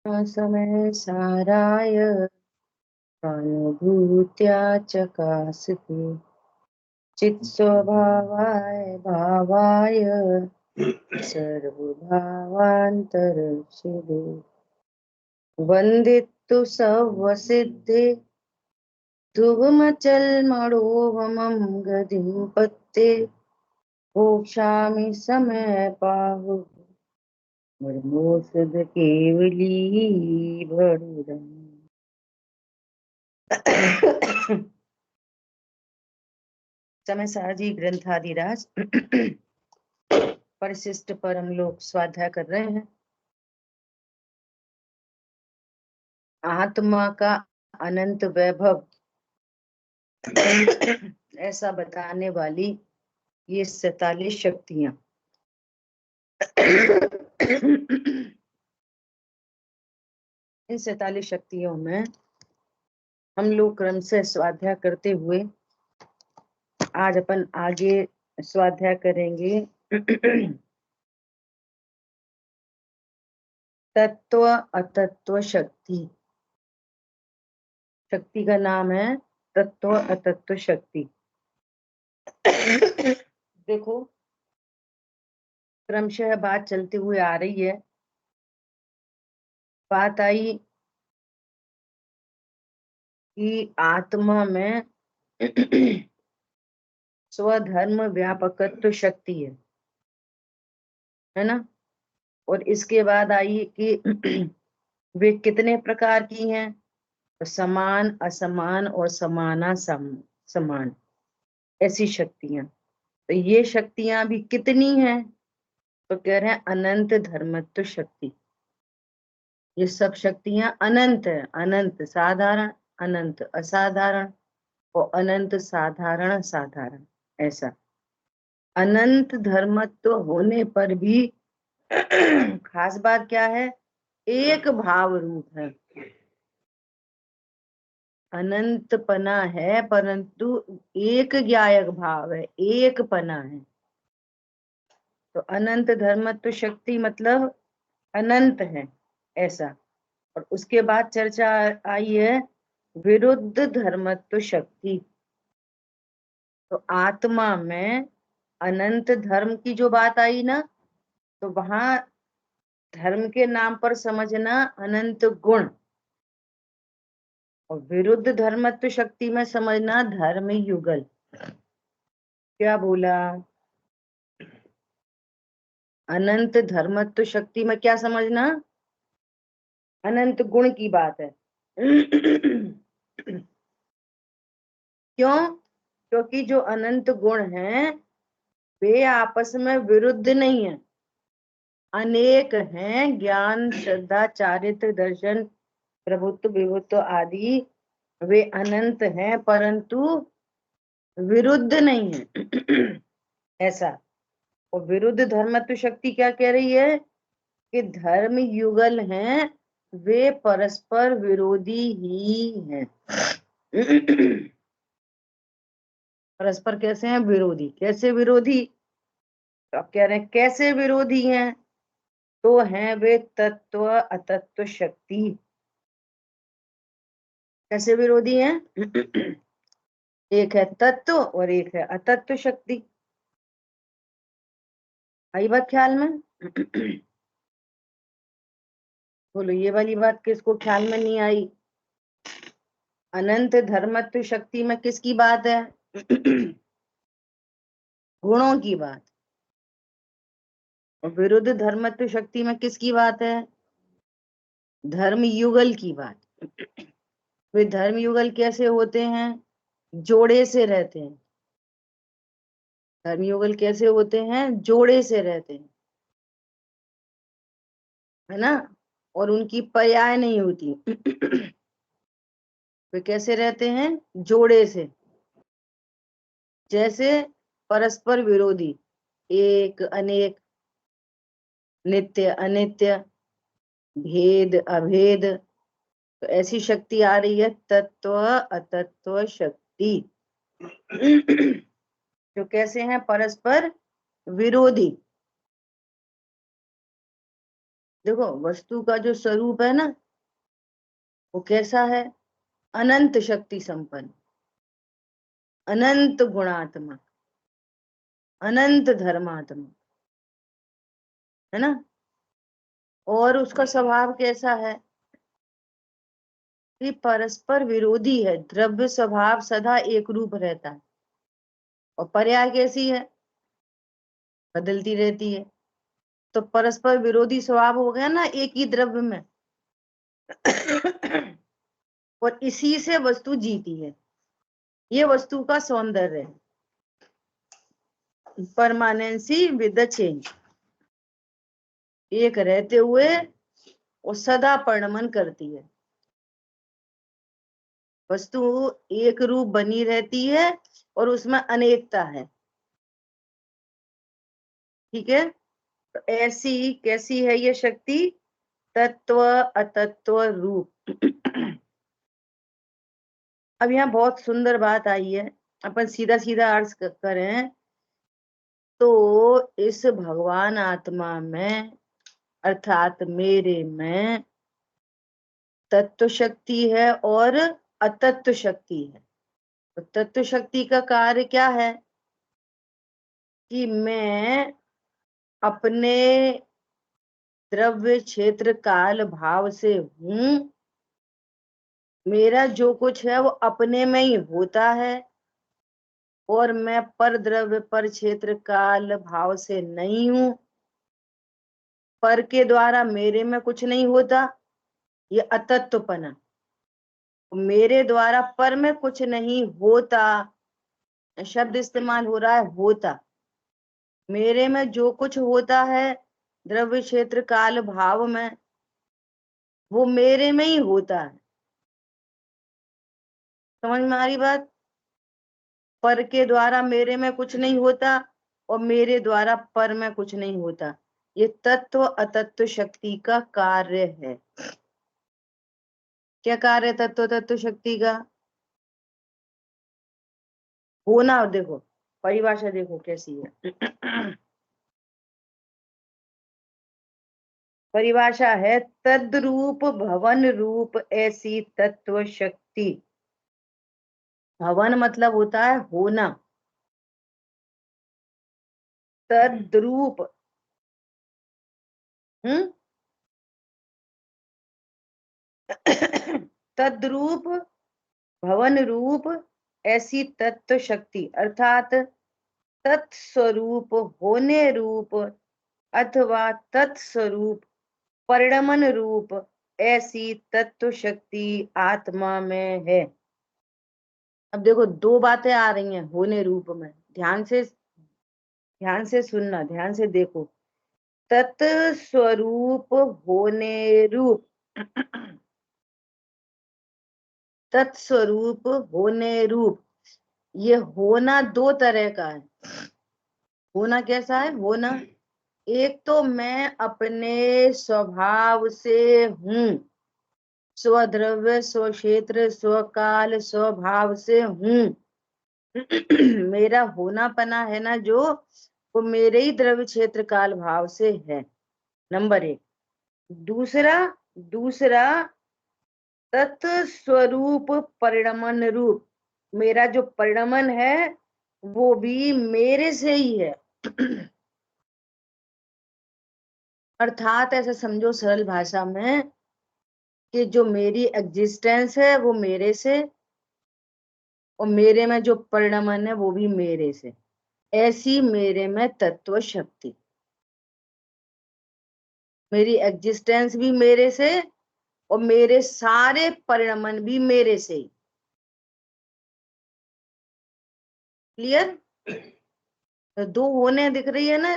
समय साराय अनुभूत्या चकास्ते चित् स्वभावाय भावाय सर्वभावान्तरक्षिदे वन्दितु सर्वसिद्धे ध्रुवमचलमणोवमं गतिं पत्ते मोक्षामि समय पाहु ब्रह्मोषध केवली भणुरम्। समय सारजी ग्रंथादिराज परिशिष्ट परम लोक स्वाध्याय कर रहे हैं। आत्मा का अनंत वैभव ऐसा बताने वाली ये 47 शक्तियां इन 47 शक्तियों में हम लोग क्रम से स्वाध्याय करते हुए आज अपन आगे स्वाध्याय करेंगे तत्व अतत्व शक्ति। शक्ति का नाम है तत्व अतत्व शक्ति। देखो क्रमशः बात चलती हुई आ रही है। बात आई कि आत्मा में स्वधर्म व्यापकत्व शक्ति है ना। और इसके बाद आई कि वे कितने प्रकार की हैं, तो समान असमान और समाना समान ऐसी शक्तियां। तो ये शक्तियां भी कितनी हैं, तो कह रहे हैं अनंत धर्मत्व शक्ति। ये सब शक्तियां अनंत है, अनंत साधारण, अनंत असाधारण और अनंत साधारण साधारण। ऐसा अनंत धर्मत्व होने पर भी खास बात क्या है, एक भाव रूप है। अनंत पना है परंतु एक ज्ञायक भाव है, एक पना है। तो अनंत धर्मत्व शक्ति मतलब अनंत है ऐसा। और उसके बाद चर्चा आई है विरुद्ध धर्मत्व शक्ति। तो आत्मा में अनंत धर्म की जो बात आई ना, तो वहां धर्म के नाम पर समझना अनंत गुण, और विरुद्ध धर्मत्व शक्ति में समझना धर्म युगल। क्या बोला, अनंत धर्मत्व शक्ति में क्या समझना, अनंत गुण की बात है। क्यों, क्योंकि जो अनंत गुण हैं वे आपस में विरुद्ध नहीं है, अनेक हैं। ज्ञान श्रद्धा चारित्र दर्शन प्रभुत्व विभुत्व आदि वे अनंत हैं परंतु विरुद्ध नहीं है ऐसा। और विरुद्ध धर्मत्व शक्ति क्या कह रही है कि धर्म युगल हैं, वे परस्पर विरोधी ही हैं। परस्पर कैसे हैं, विरोधी। कैसे विरोधी, तो आप कह रहे हैं कैसे विरोधी हैं, तो हैं वे तत्व अतत्व शक्ति। कैसे विरोधी हैं, एक है तत्व और एक है अतत्व शक्ति। आई बात ख्याल में? बोलो ये वाली बात किसको ख्याल में नहीं आई? अनंत धर्मत्व शक्ति में किसकी बात है? गुणों की बात। और विरुद्ध धर्मत्व शक्ति में किसकी बात है? धर्म युगल की बात। वे धर्म युगल कैसे होते हैं, जोड़े से रहते हैं। धर्म युगल कैसे होते हैं, जोड़े से रहते हैं, है ना। और उनकी पर्याय नहीं होती। वे कैसे रहते हैं, जोड़े से। जैसे परस्पर विरोधी, एक अनेक, नित्य अनित्य, भेद अभेद। तो ऐसी शक्ति आ रही है तत्व अतत्व शक्ति। जो कैसे हैं, परस्पर विरोधी। देखो वस्तु का जो स्वरूप है ना, वो कैसा है? अनंत शक्ति संपन्न, अनंत गुणात्मक, अनंत धर्मात्मक, है ना। और उसका स्वभाव कैसा है? कि परस्पर विरोधी है, द्रव्य स्वभाव सदा एक रूप रहता है। और पर्याय कैसी है? बदलती रहती है। तो परस्पर विरोधी स्वभाव हो गया ना एक ही द्रव्य में। और इसी से वस्तु जीती है। ये वस्तु का सौंदर्य है, परमानेंसी विद द चेंज। एक रहते हुए वो सदा परिणमन करती है। वस्तु एक रूप बनी रहती है और उसमें अनेकता है। ठीक है। तो ऐसी कैसी है ये शक्ति? तत्व अतत्व रूप। अब यहाँ बहुत सुंदर बात आई है, अपन सीधा सीधा अर्थ करें तो इस भगवान आत्मा में अर्थात मेरे में तत्व शक्ति है और अतत्व शक्ति है। तो तत्व शक्ति का कार्य क्या है? कि मैं अपने द्रव्य क्षेत्र काल भाव से हूं। मेरा जो कुछ है वो अपने में ही होता है और मैं पर द्रव्य पर क्षेत्र काल भाव से नहीं हूं। पर के द्वारा मेरे में कुछ नहीं होता, ये अतत्वपना। मेरे द्वारा पर में कुछ नहीं होता, शब्द इस्तेमाल हो रहा है होता। मेरे में जो कुछ होता है द्रव्य क्षेत्र काल भाव में, वो मेरे में ही होता है। समझ में आ रही बात? पर के द्वारा मेरे में कुछ नहीं होता और मेरे द्वारा पर में कुछ नहीं होता। ये तत्व अतत्व शक्ति का कार्य है। क्या कार्य है तत्व तत्व शक्ति का? होना। देखो परिभाषा देखो कैसी है। परिभाषा है तद्रूप भवन रूप ऐसी तत्व शक्ति। भवन मतलब होता है होना। तद्रूप, हम्म, तद्रूप भवन रूप ऐसी तत्व शक्ति अर्थात तत्स्वरूप होने रूप अथवा तत्स्वरूप परिणमन रूप ऐसी तत्व शक्ति आत्मा में है। अब देखो दो बातें आ रही हैं होने रूप में, ध्यान से सुनना, ध्यान से देखो। तत्स्वरूप होने रूप, तत्स्वरूप होने रूप, ये होना दो तरह का है। होना कैसा है? होना एक तो मैं अपने स्वभाव से हूं, स्वद्रव्य स्वक्षेत्र स्वकाल स्वभाव से हूं। मेरा होनापना है ना जो, वो मेरे ही द्रव्य क्षेत्र काल भाव से है, नंबर एक। दूसरा दूसरा तत्स्वरूप परिणमन रूप, मेरा जो परिणमन है वो भी मेरे से ही है। अर्थात ऐसा समझो सरल भाषा में कि जो मेरी एग्जिस्टेंस है वो मेरे से, और मेरे में जो परिणमन है वो भी मेरे से। ऐसी मेरे में तत्व शक्ति, मेरी एग्जिस्टेंस भी मेरे से और मेरे सारे परिणमन भी मेरे से ही। क्लियर? तो दो होने दिख रही है ना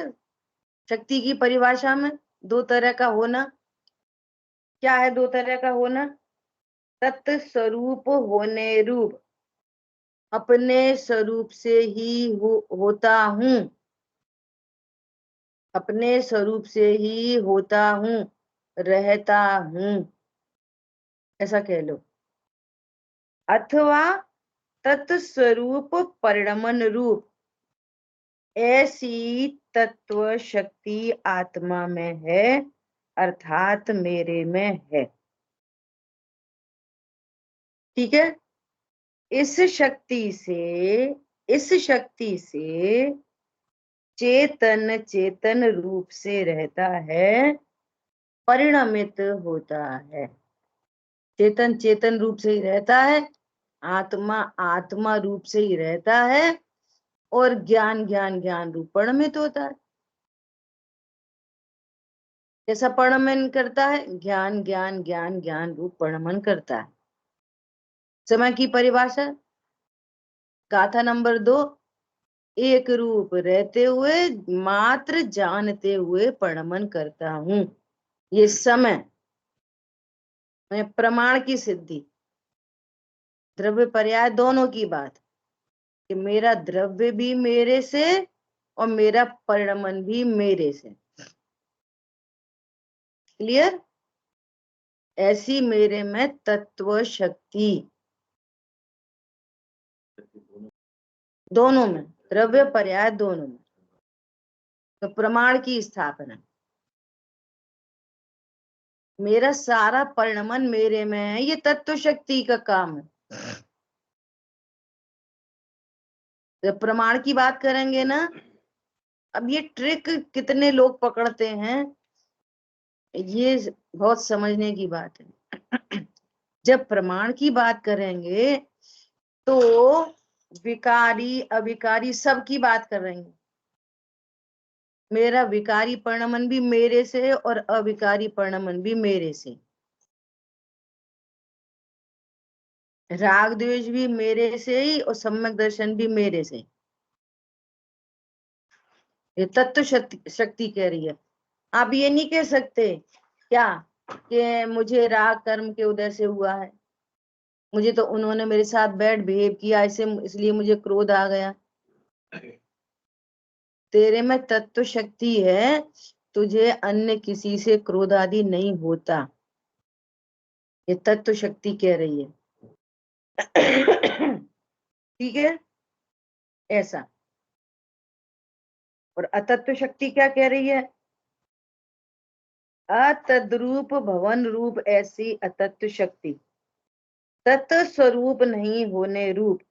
शक्ति की परिभाषा में, दो तरह का होना। क्या है दो तरह का होना? तत्स्वरूप होने रूप, अपने स्वरूप से ही होता हूं, अपने स्वरूप से ही होता हूं, रहता हूं, ऐसा कह लो। अथवा तत्स्वरूप परिणमन रूप ऐसी तत्व शक्ति आत्मा में है अर्थात मेरे में है। ठीक है। इस शक्ति से चेतन चेतन रूप से रहता है, परिणमित होता है। चेतन चेतन रूप से ही रहता है, आत्मा आत्मा रूप से ही रहता है, और ज्ञान ज्ञान ज्ञान रूप परिणमित होता है। कैसा परिणमन करता है? ज्ञान ज्ञान ज्ञान ज्ञान रूप परिणमन करता है। समय की परिभाषा, गाथा नंबर 2, एक रूप रहते हुए मात्र जानते हुए परिणमन करता हूं। ये समय में प्रमाण की सिद्धि, द्रव्य पर्याय दोनों की बात, कि मेरा द्रव्य भी मेरे से और मेरा परिणमन भी मेरे से। क्लियर? ऐसी मेरे में तत्व शक्ति, दोनों में, द्रव्य पर्याय दोनों में। तो प्रमाण की स्थापना, मेरा सारा परिणमन मेरे में है, ये तत्व शक्ति का काम है। जब प्रमाण की बात करेंगे ना, अब ये ट्रिक कितने लोग पकड़ते हैं, ये बहुत समझने की बात है। जब प्रमाण की बात करेंगे तो विकारी अविकारी सब की बात कर रहे हैं। मेरा विकारी परिणमन भी मेरे से और अविकारी परिणमन भी मेरे से, राग द्वेष भी मेरे से ही और सम्यक दर्शन भी मेरे से। ये तत्व शक्ति कह रही है। आप ये नहीं कह सकते क्या कि मुझे राग कर्म के उदय से हुआ है, मुझे तो उन्होंने मेरे साथ बैड बिहेव किया ऐसे, इसलिए मुझे क्रोध आ गया। तेरे में तत्व शक्ति है, तुझे अन्य किसी से क्रोध आदि नहीं होता। ये तत्व शक्ति कह रही है। ठीक है, ऐसा। और अतत्व शक्ति क्या कह रही है? अतद्रूप भवन रूप ऐसी अतत्व शक्ति, तत्स्वरूप नहीं होने रूप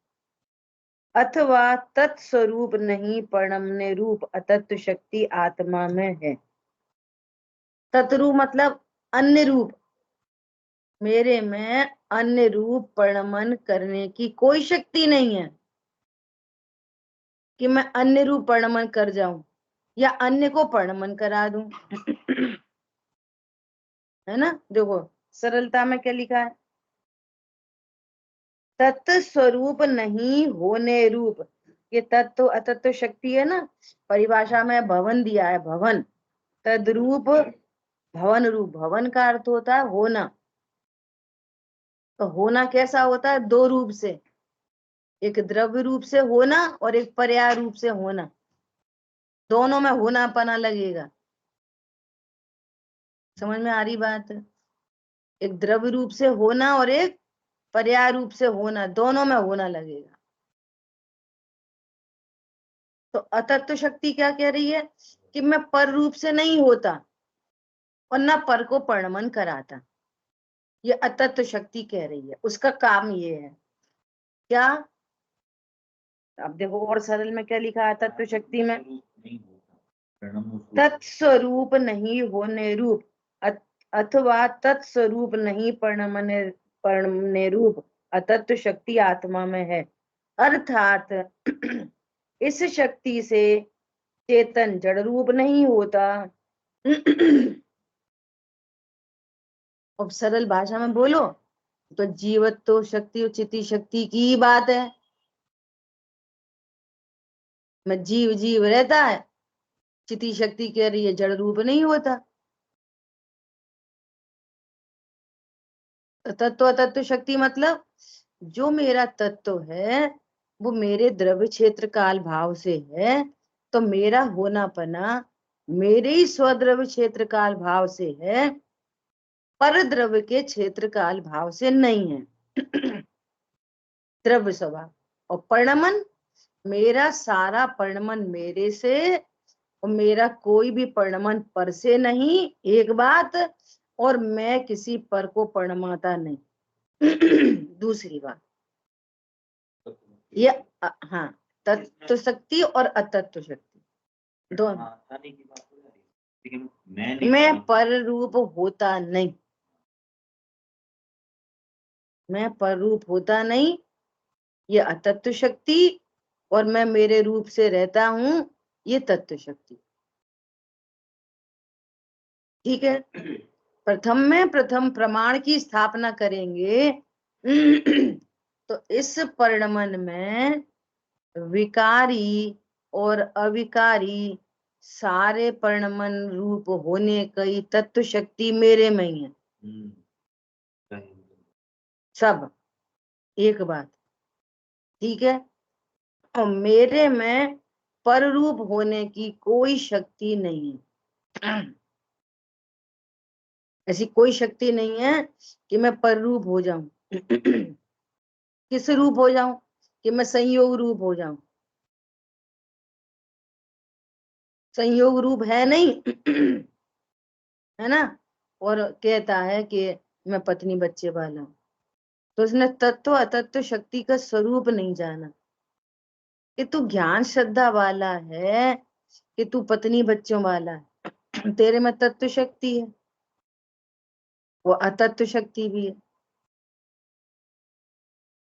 अथवा तत्स्वरूप नहीं परिणमने रूप अतत्व शक्ति आत्मा में है। तत्रूप मतलब अन्य रूप, मेरे में अन्य रूप परिणमन करने की कोई शक्ति नहीं है कि मैं अन्य रूप परिणमन कर जाऊं या अन्य को परिणमन करा दूं। है ना? देखो सरलता में क्या लिखा है, तत्व स्वरूप नहीं होने रूप। ये तत्व अतत्व शक्ति है ना, परिभाषा में भवन दिया है, भवन तद्रूप भवन रूप। भवन का अर्थ होता है होना। तो होना कैसा होता है? दो रूप से, एक द्रव्य रूप से होना और एक पर्याय रूप से होना। दोनों में होना पना लगेगा। समझ में आ रही बात? एक द्रव्य रूप से होना और एक पर्याय रूप से होना, दोनों में होना लगेगा। तो अतत्व शक्ति क्या कह रही है कि मैं पर रूप से नहीं होता और न पर को परिणमन कराता। ये अतत्व शक्ति कह रही है, उसका काम ये है। क्या? अब देखो और सरल में क्या लिखा है तत्व शक्ति में, तत्स्वरूप नहीं होने रूप अथवा तत्स्वरूप नहीं परिणमने रूप अतत्व शक्ति आत्मा में है। अर्थात इस शक्ति से चेतन जड़ रूप नहीं होता। अब सरल भाषा में बोलो तो जीवत्व शक्ति और चिति शक्ति की बात है। मैं जीव जीव रहता है, चिति शक्ति कह रही है जड़ रूप नहीं होता। तत्व तत्व शक्ति मतलब जो मेरा तत्व है वो मेरे द्रव्य क्षेत्र काल भाव से है, तो मेरा होनापना मेरे ही स्वद्रव्य क्षेत्र काल भाव से है, पर द्रव्य के क्षेत्र काल भाव से नहीं है। द्रव्य स्वभाव। और परिणमन, मेरा सारा परिणमन मेरे से और मेरा कोई भी परिणमन पर से नहीं, एक बात, और मैं किसी पर को परिणमाता नहीं। दूसरी बात ये हाँ, तत्व शक्ति और अतत्व शक्ति दोनों। मैं पर रूप होता नहीं, मैं पर रूप होता नहीं, ये अतत्व शक्ति, और मैं मेरे रूप से रहता हूं, ये तत्व शक्ति। ठीक है, प्रथम प्रमाण की स्थापना करेंगे। तो इस परिणमन में विकारी और अविकारी सारे परिणमन रूप होने की तत्व शक्ति मेरे में ही है। सब एक बात, ठीक है। और मेरे में पर रूप होने की कोई शक्ति नहीं है। ऐसी कोई शक्ति नहीं है कि मैं पर रूप हो जाऊं। किस रूप हो जाऊं? कि मैं संयोग रूप हो जाऊं। संयोग रूप है नहीं। है ना? और कहता है कि मैं पत्नी बच्चे वाला हूं। तो उसने तत्व अतत्व शक्ति का स्वरूप नहीं जाना, कि तू ज्ञान श्रद्धा वाला है, कि तू पत्नी बच्चों वाला है। तेरे में तत्व शक्ति है, वो अतत्व शक्ति भी है।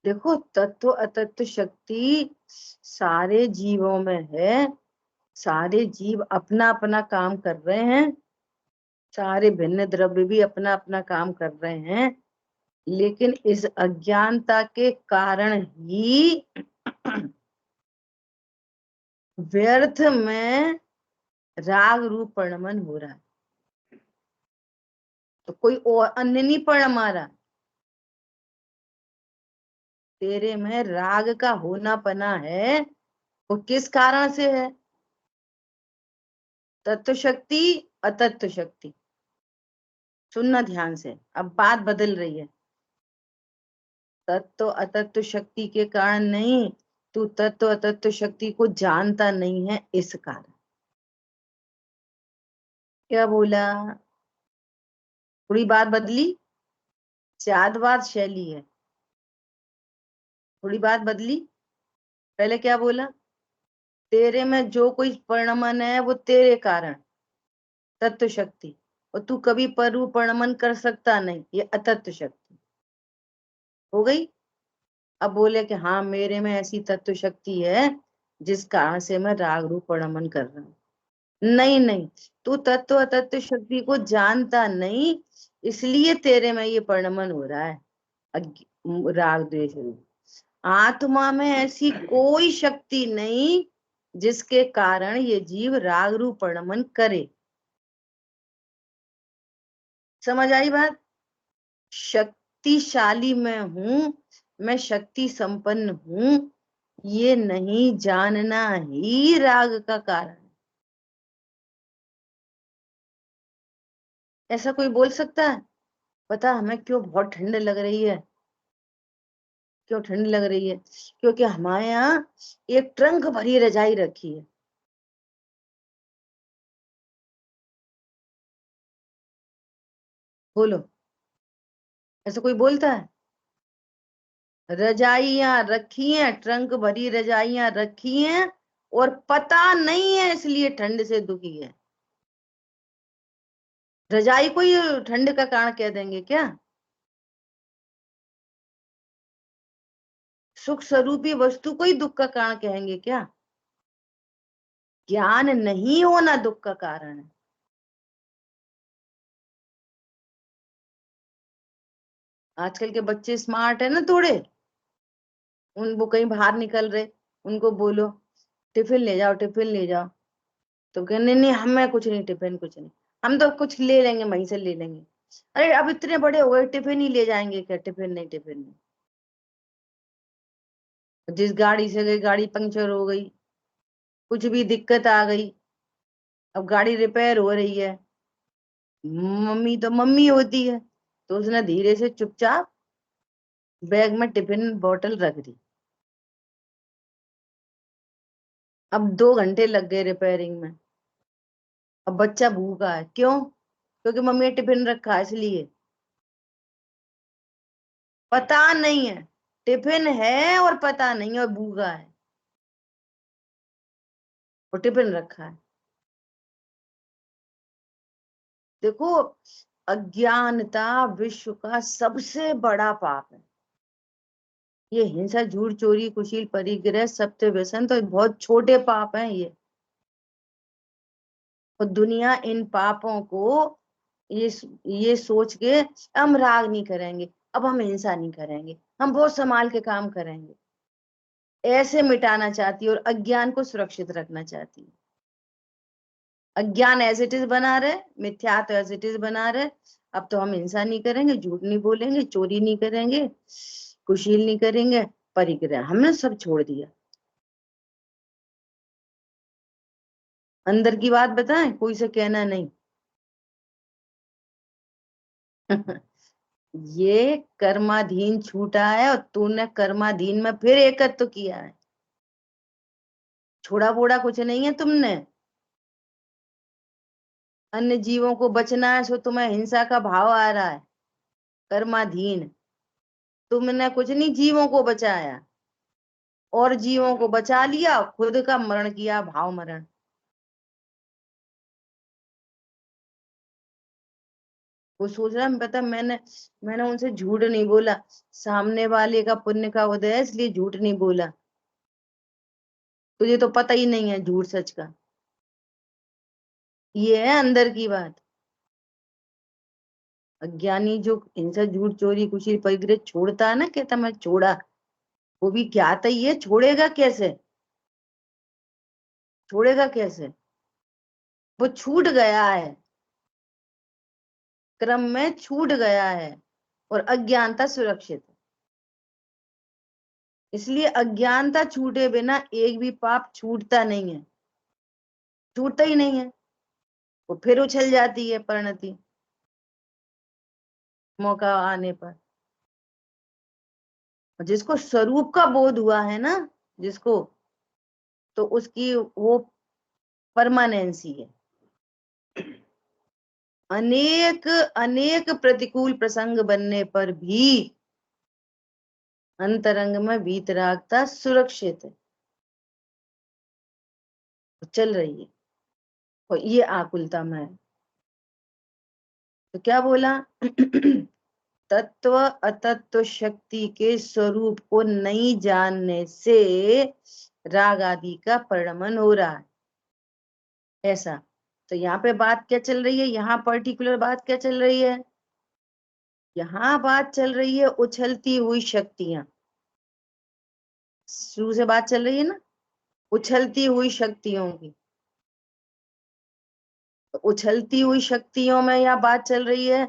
देखो, तत्व अतत्व शक्ति सारे जीवों में है। सारे जीव अपना अपना काम कर रहे हैं, सारे भिन्न द्रव्य भी अपना अपना काम कर रहे हैं, लेकिन इस अज्ञानता के कारण ही व्यर्थ में राग रूप परिणमन हो रहा है। तो कोई और अन्य नहीं परिणमा रहा, तेरे में राग का होना पना है। वो किस कारण से है? तत्व शक्ति अतत्व शक्ति। सुनना ध्यान से, अब बात बदल रही है। तत्व अतत्व शक्ति के कारण नहीं, तू तत्व अतत्व शक्ति को जानता नहीं है, इस कारण। क्या बोला? थोड़ी बात बदली, चादवाद शैली है। थोड़ी बात बदली। पहले क्या बोला? तेरे में जो कोई परिणमन है वो तेरे कारण, तत्व शक्ति, और तू कभी परु परिणमन कर सकता नहीं, ये अतत्व शक्ति हो गई। अब बोले कि हाँ, मेरे में ऐसी तत्व शक्ति है जिस कारण से मैं राग रूप परिणमन कर रहा हूँ। नहीं नहीं, तू तत्व अतत्व शक्ति को जानता नहीं, इसलिए तेरे में ये परिणमन हो रहा है, राग द्वेष रूप। आत्मा में ऐसी कोई शक्ति नहीं जिसके कारण ये जीव राग रूप परिणमन करे। समझ आई बात? शक्तिशाली मैं हूं, मैं शक्ति संपन्न हूं, ये नहीं जानना ही राग का कारण है। ऐसा कोई बोल सकता है? पता हमें क्यों बहुत ठंड लग रही है? क्यों ठंड लग रही है? क्योंकि हमारे यहाँ एक ट्रंक भरी रजाई रखी है। बोलो, ऐसा कोई बोलता है? रजाइयां रखी हैं, ट्रंक भरी रजाइयां रखी हैं, और पता नहीं है इसलिए ठंड से दुखी है। रजाई को ही ठंड का कारण कह देंगे क्या? सुख स्वरूपी वस्तु को ही दुख का कारण कहेंगे क्या? ज्ञान नहीं होना दुख का कारण है। आजकल के बच्चे स्मार्ट है ना थोड़े, उन वो कहीं बाहर निकल रहे, उनको बोलो टिफिन ले जाओ, टिफिन ले जाओ, तो कहने नहीं नहीं, हमें कुछ नहीं, टिफिन कुछ नहीं, हम तो कुछ ले लेंगे, वहीं से ले लेंगे। अरे अब इतने बड़े हो गए, टिफिन ही ले जाएंगे क्या? टिफिन नहीं, टिफिन नहीं। जिस गाड़ी से गई, गाड़ी पंक्चर हो गई, कुछ भी दिक्कत आ गई, अब गाड़ी रिपेयर हो रही है, मम्मी तो मम्मी होती है, तो उसने धीरे से चुपचाप बैग में टिफिन बोतल रख दी। अब 2 घंटे लग गए रिपेयरिंग में, अब बच्चा भूखा है, क्यों? क्योंकि मम्मी ने टिफिन रखा है इसलिए। पता नहीं है, टिफिन है और पता नहीं है और भूखा है और टिफिन रखा है। देखो, अज्ञानता विश्व का सबसे बड़ा पाप है। ये हिंसा, झूठ, चोरी, कुशील, परिग्रह, सत्य, व्यसन तो बहुत छोटे पाप हैं ये। और दुनिया इन पापों को ये ये सोच के हम राग नहीं करेंगे, अब हम हिंसा नहीं करेंगे, हम बहुत संभाल के काम करेंगे, ऐसे मिटाना चाहती है और अज्ञान को सुरक्षित रखना चाहती है। अज्ञान एज इट इज बना रहे, मिथ्यात्व एज इट इज बना रहे। अब तो हम हिंसा नहीं करेंगे, झूठ नहीं बोलेंगे, चोरी नहीं करेंगे, कुशील नहीं करेंगे, परिग्रह हमने सब छोड़ दिया। अंदर की बात बताएं, कोई से कहना नहीं। ये कर्माधीन छूटा है और तूने कर्माधीन में फिर एकत्व किया है। छोड़ा बोड़ा कुछ नहीं है तुमने। अन्य जीवों को बचना है, सो तुम्हें हिंसा का भाव आ रहा है, कर्माधीन। तुमने कुछ नहीं जीवों को बचाया, और जीवों को बचा लिया, खुद का मरण किया, भाव मरण। वो सोच रहा है, पता, मैंने मैंने उनसे झूठ नहीं बोला, सामने वाले का पुण्य का उदय है इसलिए झूठ नहीं बोला। तुझे तो पता ही नहीं है झूठ सच का। ये है अंदर की बात। अज्ञानी जो हिंसा, झूठ, चोरी, कुशील, परिग्रह छोड़ता है ना, कहता मैं छोड़ा, वो भी ज्ञात ही है, छोड़ेगा कैसे? छोड़ेगा कैसे? वो छूट गया है, क्रम में छूट गया है, और अज्ञानता सुरक्षित है। इसलिए अज्ञानता छूटे बिना एक भी पाप छूटता नहीं है, छूटता ही नहीं है। वो फिर उछल जाती है परिणति, मौका आने पर। और जिसको स्वरूप का बोध हुआ है ना, जिसको, तो उसकी वो परमानेंसी है। अनेक अनेक प्रतिकूल प्रसंग बनने पर भी अंतरंग में वीतरागता सुरक्षित है, चल रही है। और ये आकुलता में है। तो क्या बोला? तत्व अतत्व शक्ति के स्वरूप को नहीं जानने से राग आदि का परिणमन हो रहा है, ऐसा। तो यहाँ पे बात क्या चल रही है, यहाँ पर्टिकुलर बात क्या चल रही है? यहाँ बात चल रही है उछलती हुई शक्तियां। शुरू से बात चल रही है ना, उछलती हुई शक्तियों की। तो उछलती हुई शक्तियों में यहाँ बात चल रही है,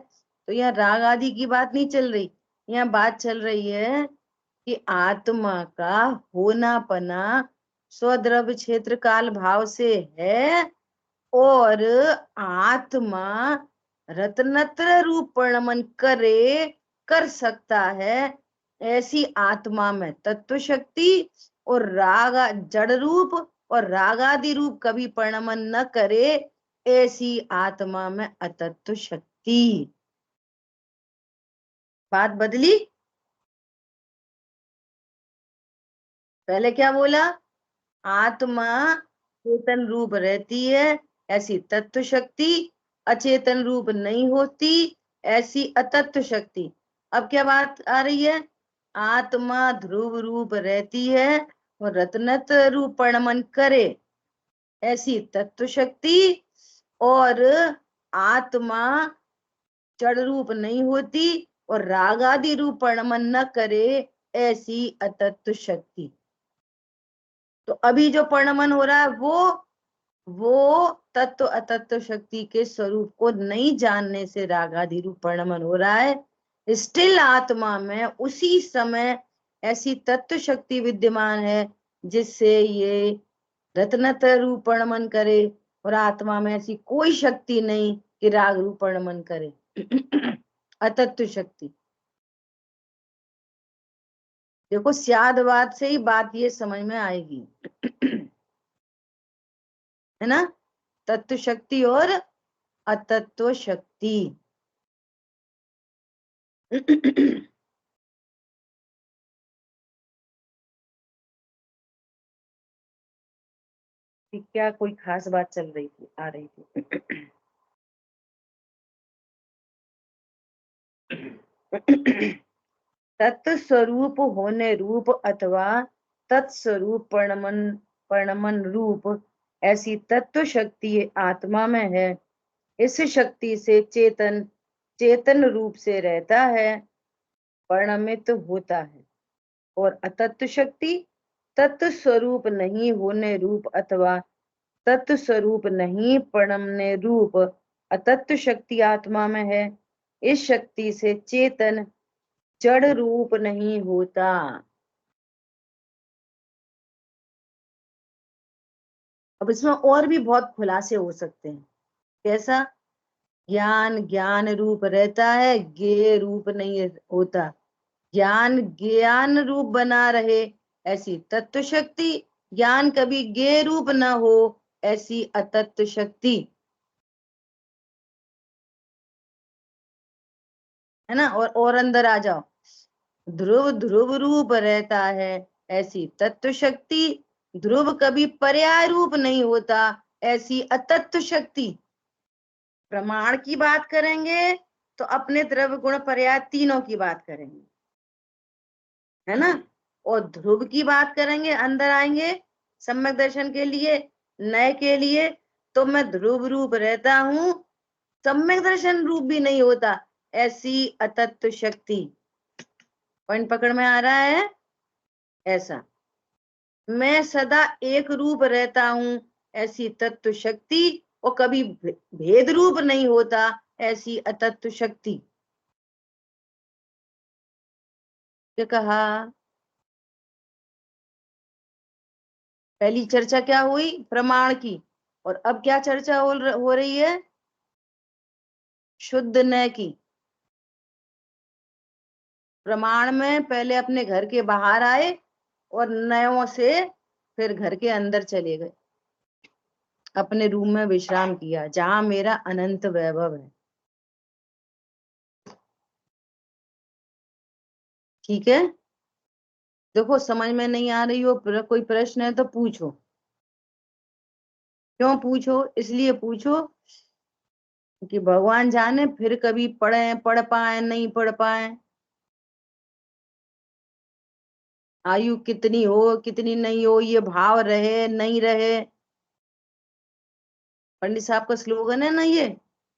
तो यहाँ राग आदि की बात नहीं चल रही। यहाँ बात चल रही है कि आत्मा का होना पना स्वद्रव्य क्षेत्र काल भाव से है, और आत्मा रत्नत्र रूप परिणमन करे, कर सकता है। ऐसी आत्मा में तत्व शक्ति और राग जड़ रूप और रागादि रूप कभी परिणमन न करे, ऐसी आत्मा में अतत्व शक्ति। बात बदली। पहले क्या बोला? आत्मा चेतन रूप रहती है, ऐसी तत्व शक्ति अचेतन रूप नहीं होती, ऐसी अतत्व शक्ति। अब क्या बात आ रही है? आत्मा ध्रुव रूप रहती है और रत्नत रूप परिणमन करे, ऐसी तत्व शक्ति। और आत्मा जड़ रूप नहीं होती और रागादि रूप परिणमन न करे, ऐसी अतत्व शक्ति। तो अभी जो परिणमन हो रहा है वो तत्व अतत्व शक्ति के स्वरूप को नहीं जानने से रागादि रूप परिणमन हो रहा है। स्टिल आत्मा में उसी समय ऐसी तत्व शक्ति विद्यमान है जिससे ये रत्नत रूप परिणमन करे, और आत्मा में ऐसी कोई शक्ति नहीं कि राग रूप परिणमन करे। अतत्व शक्ति। देखो, स्यादवाद से ही बात ये समझ में आएगी। है ना? तत्व शक्ति और अतत्व शक्ति। क्या कोई खास बात चल रही थी, आ रही थी? तत्व स्वरूप होने रूप अथवा तत्स्वरूप परिणमन रूप ऐसी तत्व शक्ति आत्मा में है। इस शक्ति से चेतन चेतन रूप से रहता है, परिणमित होता है। और अतत्व शक्ति तत्व स्वरूप नहीं होने रूप अथवा तत्व स्वरूप नहीं परिणमने रूप अतत्व शक्ति आत्मा में है। इस शक्ति से चेतन जड़ रूप नहीं होता। अब इसमें और भी बहुत खुलासे हो सकते हैं। कैसा? ज्ञान ज्ञान रूप रहता है, ज्ञेय रूप नहीं होता। ज्ञान ज्ञान रूप बना रहे ऐसी तत्व शक्ति, ज्ञान कभी ज्ञेय रूप न हो ऐसी अतत्व शक्ति, है ना। और अंदर आ जाओ, ध्रुव ध्रुव रूप रहता है ऐसी तत्व शक्ति, ध्रुव कभी पर्याय रूप नहीं होता ऐसी अतत्व शक्ति। प्रमाण की बात करेंगे तो अपने द्रव्य गुण पर्याय तीनों की बात करेंगे, है ना। और ध्रुव की बात करेंगे, अंदर आएंगे सम्यक दर्शन के लिए, नए के लिए, तो मैं ध्रुव रूप रहता हूं, सम्यक दर्शन रूप भी नहीं होता ऐसी अतत्व शक्ति। पॉइंट पकड़ में आ रहा है? ऐसा मैं सदा एक रूप रहता हूं ऐसी तत्व शक्ति, और कभी भेद रूप नहीं होता ऐसी अतत्व शक्ति। क्या कहा? पहली चर्चा क्या हुई? प्रमाण की। और अब क्या चर्चा हो रही है? शुद्ध न की। प्रमाण में पहले अपने घर के बाहर आए और नयों से फिर घर के अंदर चले गए, अपने रूम में विश्राम किया जहां मेरा अनंत वैभव है। ठीक है, देखो समझ में नहीं आ रही हो, कोई प्रश्न है तो पूछो। क्यों पूछो? इसलिए पूछो कि भगवान जाने फिर कभी पढ़ पाए नहीं पढ़ पाए, आयु कितनी हो कितनी नहीं हो, ये भाव रहे नहीं रहे। पंडित साहब का स्लोगन है ना ये,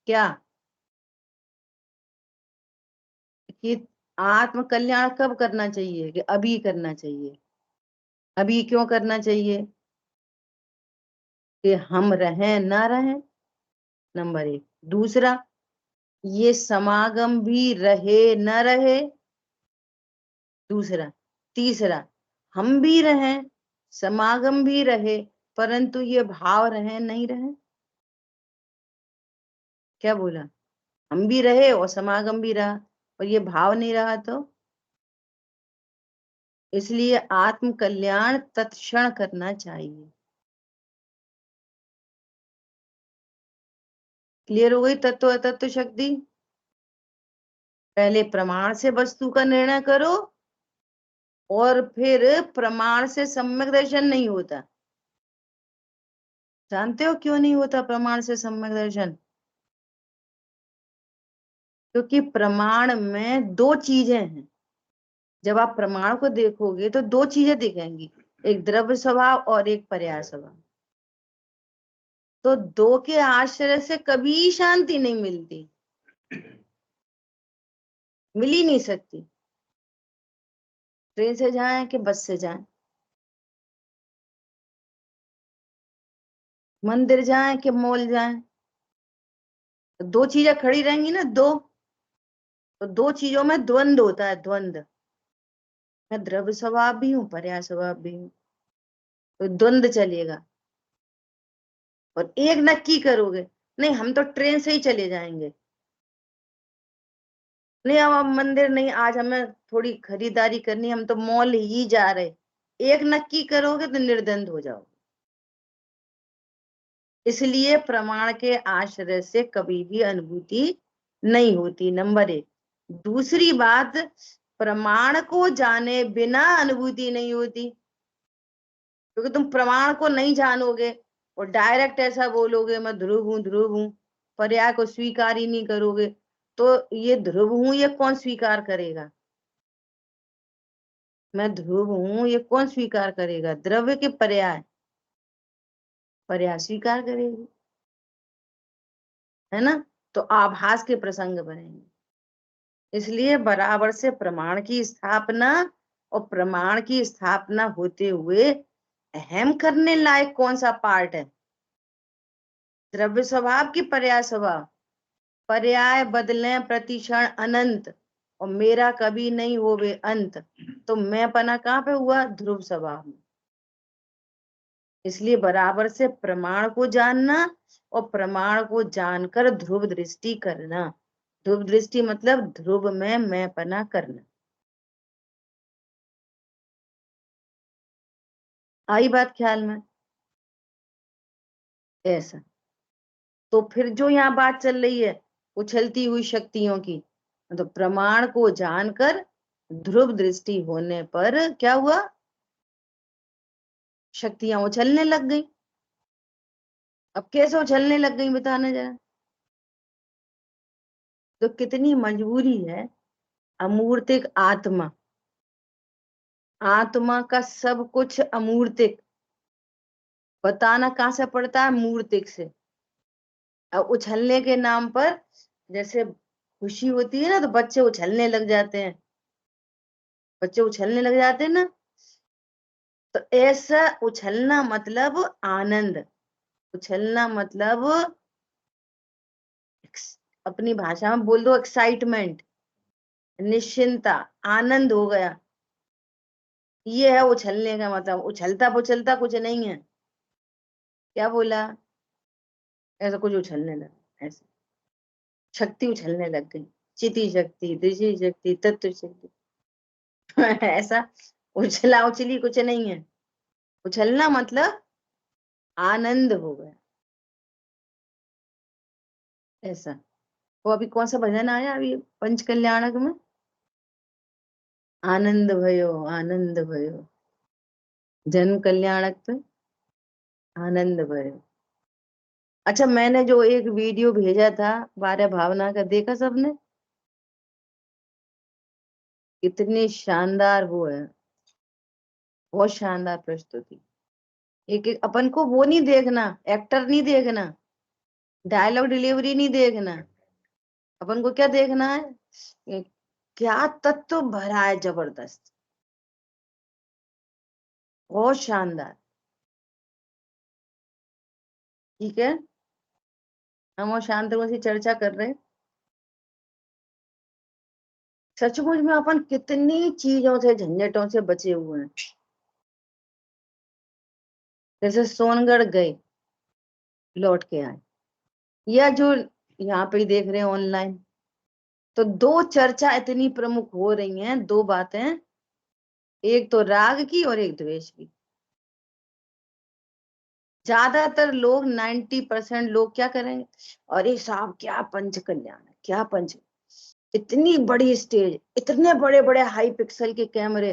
क्या कि आत्म कल्याण कब करना चाहिए? कि अभी करना चाहिए। अभी क्यों करना चाहिए? कि हम रहें ना रहें, नंबर एक। दूसरा, ये समागम भी रहे न रहे, दूसरा। तीसरा, हम भी रहें, समागम भी रहे, परंतु ये भाव रहे नहीं रहे। क्या बोला? हम भी रहे और समागम भी रहा और ये भाव नहीं रहा, तो इसलिए आत्म कल्याण तत्क्षण करना चाहिए। क्लियर हो गई तत्व अतत्व शक्ति? पहले प्रमाण से वस्तु का निर्णय करो और फिर प्रमाण से सम्यक दर्शन नहीं होता। जानते हो क्यों नहीं होता प्रमाण से सम्यक दर्शन? क्योंकि प्रमाण में दो चीजें हैं। जब आप प्रमाण को देखोगे तो दो चीजें दिखेंगी, एक द्रव्य स्वभाव और एक पर्याय स्वभाव। तो दो के आश्रय से कभी शांति नहीं मिलती, मिल ही नहीं सकती। ट्रेन से जाएं कि बस से जाएं, मंदिर जाएं कि मॉल जाएं, तो दो चीजें खड़ी रहेंगी ना, दो। तो दो चीजों में द्वंद होता है, द्वंद। मैं द्रव्य स्वभाव भी हूँ, पर्याय स्वभाव भी हूँ, तो द्वंद चलेगा। और एक नक्की करोगे, नहीं हम तो ट्रेन से ही चले जाएंगे, नहीं हम मंदिर नहीं, आज हमें थोड़ी खरीदारी करनी, हम तो मॉल ही जा रहे, एक नक्की करोगे तो निर्द्वंद हो जाओ। इसलिए प्रमाण के आश्रय से कभी भी अनुभूति नहीं होती, नंबर 1। दूसरी बात, प्रमाण को जाने बिना अनुभूति नहीं होती, क्योंकि तुम प्रमाण को नहीं जानोगे और डायरेक्ट ऐसा बोलोगे मैं ध्रुव हूं, पर्याय को स्वीकार ही नहीं करोगे, तो ये ध्रुव हूं ये कौन स्वीकार करेगा? मैं ध्रुव हूं ये कौन स्वीकार करेगा? द्रव्य के पर्याय, पर्याय स्वीकार करेगी, है ना? तो आभास के प्रसंग बनेंगे। इसलिए बराबर से प्रमाण की स्थापना, और प्रमाण की स्थापना होते हुए अहम करने लायक कौन सा पार्ट है? द्रव्य स्वभाव की पर्याय स्वभाव। पर्याय बदले प्रतिक्षण अनंत, और मेरा कभी नहीं होवे अंत, तो मैं पना कहाँ पे हुआ? ध्रुव स्वभाव में। इसलिए बराबर से प्रमाण को जानना और प्रमाण को जानकर ध्रुव दृष्टि करना। ध्रुव दृष्टि मतलब ध्रुव में मैं पना करना। आई बात ख्याल में? ऐसा। तो फिर जो यहाँ बात चल रही है उछलती हुई शक्तियों की, तो प्रमाण को जानकर ध्रुव दृष्टि होने पर क्या हुआ? शक्तियां उछलने लग गई। अब कैसे उछलने लग गई बताना जरा। तो कितनी मजबूरी है अमूर्तिक आत्मा, आत्मा का सब कुछ अमूर्तिक, बताना कहाँ से पड़ता है? मूर्तिक से। अब उछलने के नाम पर, जैसे खुशी होती है ना तो बच्चे उछलने लग जाते हैं, बच्चे उछलने लग जाते हैं ना, तो ऐसा उछलना मतलब आनंद, उछलना मतलब अपनी भाषा में बोल दो एक्साइटमेंट, निश्चिंता, आनंद हो गया, ये है उछलने का मतलब। उछलता पुछलता कुछ नहीं है। क्या बोला? ऐसा कुछ उछलने लगा, ऐसे शक्ति उछलने लग गई, चिति शक्ति, दृष्टि शक्ति, तत्व शक्ति ऐसा उछला उछली कुछ नहीं है। उछलना मतलब आनंद हो गया, ऐसा। वो अभी कौन सा भजन आया अभी पंच कल्याणक में? आनंद भयो, आनंद भयो, जन कल्याणक पे आनंद भयो। अच्छा, मैंने जो एक वीडियो भेजा था बारह भावना का, देखा सबने? कितनी शानदार वो है, बहुत शानदार प्रस्तुति। एक एक अपन को वो नहीं देखना, एक्टर नहीं देखना, डायलॉग डिलीवरी नहीं देखना, अपन को क्या देखना है? क्या तत्व भरा है, जबरदस्त, बहुत शानदार। ठीक है, हम और शांत से चर्चा कर रहे हैं। सचमुच में अपन कितनी चीजों से, झंझटों से बचे हुए हैं। जैसे सोनगढ़ गए, लौट के आए, या जो यहाँ पे देख रहे हैं ऑनलाइन, तो दो चर्चा इतनी प्रमुख हो रही हैं, दो बातें, एक तो राग की और एक द्वेष की। ज्यादातर लोग 90% लोग क्या करेंगे? अरे साहब क्या पंच कल्याण है, क्या पंच, इतनी बड़ी स्टेज, इतने बड़े बड़े हाई पिक्सल के कैमरे,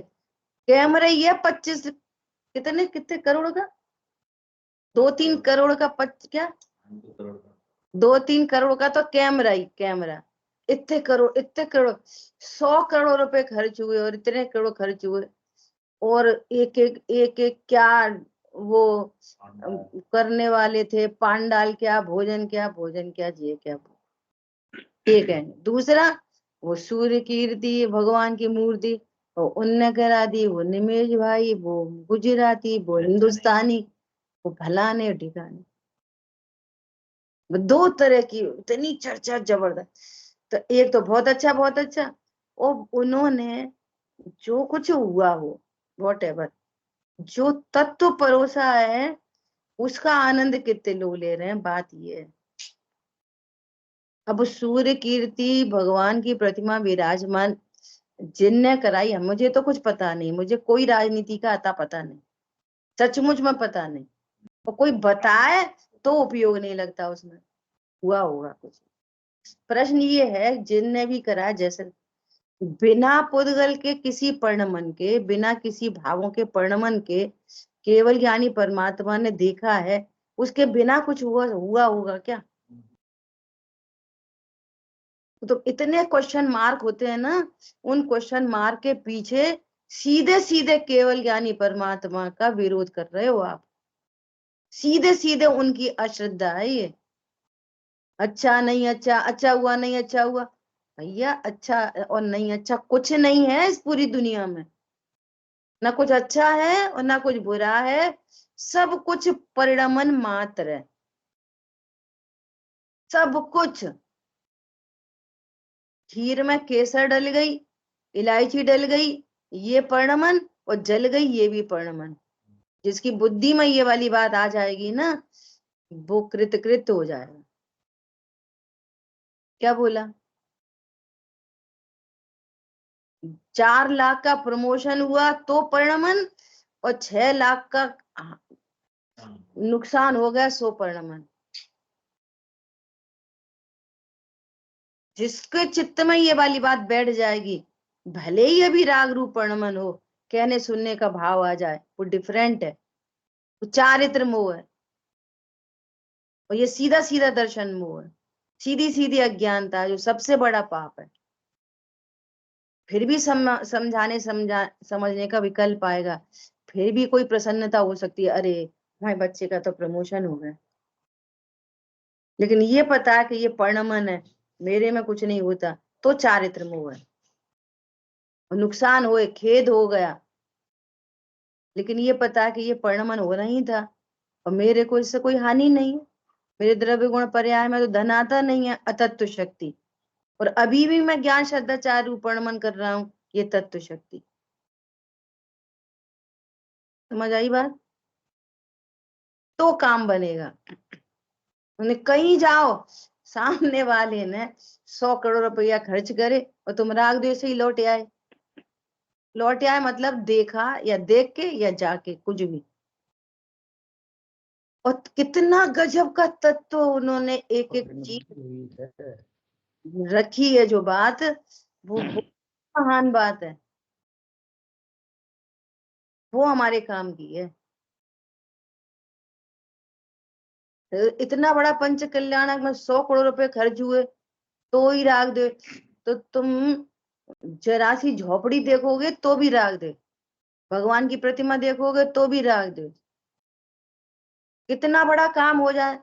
कैमरे ये 25 कितने करोड़ का, 2-3 करोड़ का, क्या 2-3 करोड़ का तो कैमरा ही कैमरा, इतने करोड़ 100 करोड़ रुपए खर्च हुए और इतने करोड़ खर्च हुए, और एक एक क्या वो करने वाले थे, पांडाल क्या, भोजन क्या, भोजन क्या, ये क्या, एक है। दूसरा, वो सूर्य कीर्ति भगवान की मूर्ति, वो उनने करा दी, वो निमेश भाई, वो गुजराती, वो हिंदुस्तानी, वो फलाने ढिकाने, दो तरह की इतनी चर्चा जबरदस्त। तो एक तो बहुत अच्छा, बहुत अच्छा, और उन्होंने जो कुछ हुआ हो, वॉट एवर, जो तत्व परोसा है उसका आनंद कितने लोग ले रहे हैं, बात ये है। अब सूर्य कीर्ति भगवान की प्रतिमा विराजमान जिनने कराई है, मुझे तो कुछ पता नहीं, मुझे कोई राजनीति का अता पता नहीं, सचमुच में पता नहीं, और कोई बताए तो उपयोग नहीं लगता उसमें। हुआ होगा कुछ। प्रश्न ये है, जिनने भी करा, जैसे बिना पुद्गल के किसी पर्णमन के, बिना किसी भावों के पर्णमन के केवल ज्ञानी परमात्मा ने देखा है, उसके बिना कुछ हुआ होगा क्या? तो इतने क्वेश्चन मार्क होते हैं ना, उन क्वेश्चन मार्क के पीछे सीधे सीधे केवल ज्ञानी परमात्मा का विरोध कर रहे हो आप। सीधे सीधे उनकी अश्रद्धा है ये। अच्छा नहीं अच्छा, अच्छा हुआ नहीं अच्छा हुआ। भैया अच्छा और नहीं अच्छा कुछ नहीं है इस पूरी दुनिया में। ना कुछ अच्छा है और ना कुछ बुरा है, सब कुछ परिणमन मात्र है, सब कुछ। खीर में केसर डल गई, इलायची डल गई, ये परिणमन, और जल गई ये भी परिणमन। जिसकी बुद्धि में ये वाली बात आ जाएगी ना, वो कृत हो जाएगा। क्या बोला? 4 लाख का प्रमोशन हुआ तो परिणमन, और 6 लाख का नुकसान हो गया सो परिणमन। जिसके चित्त में ये वाली बात बैठ जाएगी, भले ही अभी राग रूप परिणमन हो, कहने सुनने का भाव आ जाए, वो डिफरेंट है, वो चारित्र मोह है, और ये सीधा सीधा दर्शन मोह है, सीधी सीधी अज्ञानता है, जो सबसे बड़ा पाप है। फिर भी समझने का विकल्प आएगा, फिर भी कोई प्रसन्नता हो सकती है, अरे भाई बच्चे का तो प्रमोशन हो गया। लेकिन ये पता है कि ये परिणमन है, मेरे में कुछ नहीं होता, तो चारित्र मोह है। नुकसान हुए, खेद हो गया, लेकिन ये पता है कि ये परिणमन होना ही था, और मेरे को इससे कोई हानि नहीं है। मेरे द्रव्य गुण पर्याय में तो धन आता नहीं है, अतत्व शक्ति, और अभी भी मैं ज्ञान श्रद्धा चार रूप परिणमन कर रहा हूं, ये तत्व शक्ति। समझ आई बात? तो काम बनेगा। उन्हें कहीं जाओ, सामने वाले ने 100 करोड़ रुपया खर्च करे और तुम राग द्वेष ही लौटे आए। लौटे आए मतलब देखा या देख के या जाके, कुछ भी। और कितना गजब का तत्व उन्होंने एक एक चीज रखी है, जो बात वो महान बात है, वो हमारे काम की है। इतना बड़ा पंच कल्याणक में 100 करोड़ रुपए खर्च हुए तो ही राग दे, तो तुम जरा सी झोपड़ी देखोगे तो भी राग दे, भगवान की प्रतिमा देखोगे तो भी राग दे। कितना बड़ा काम हो जाए,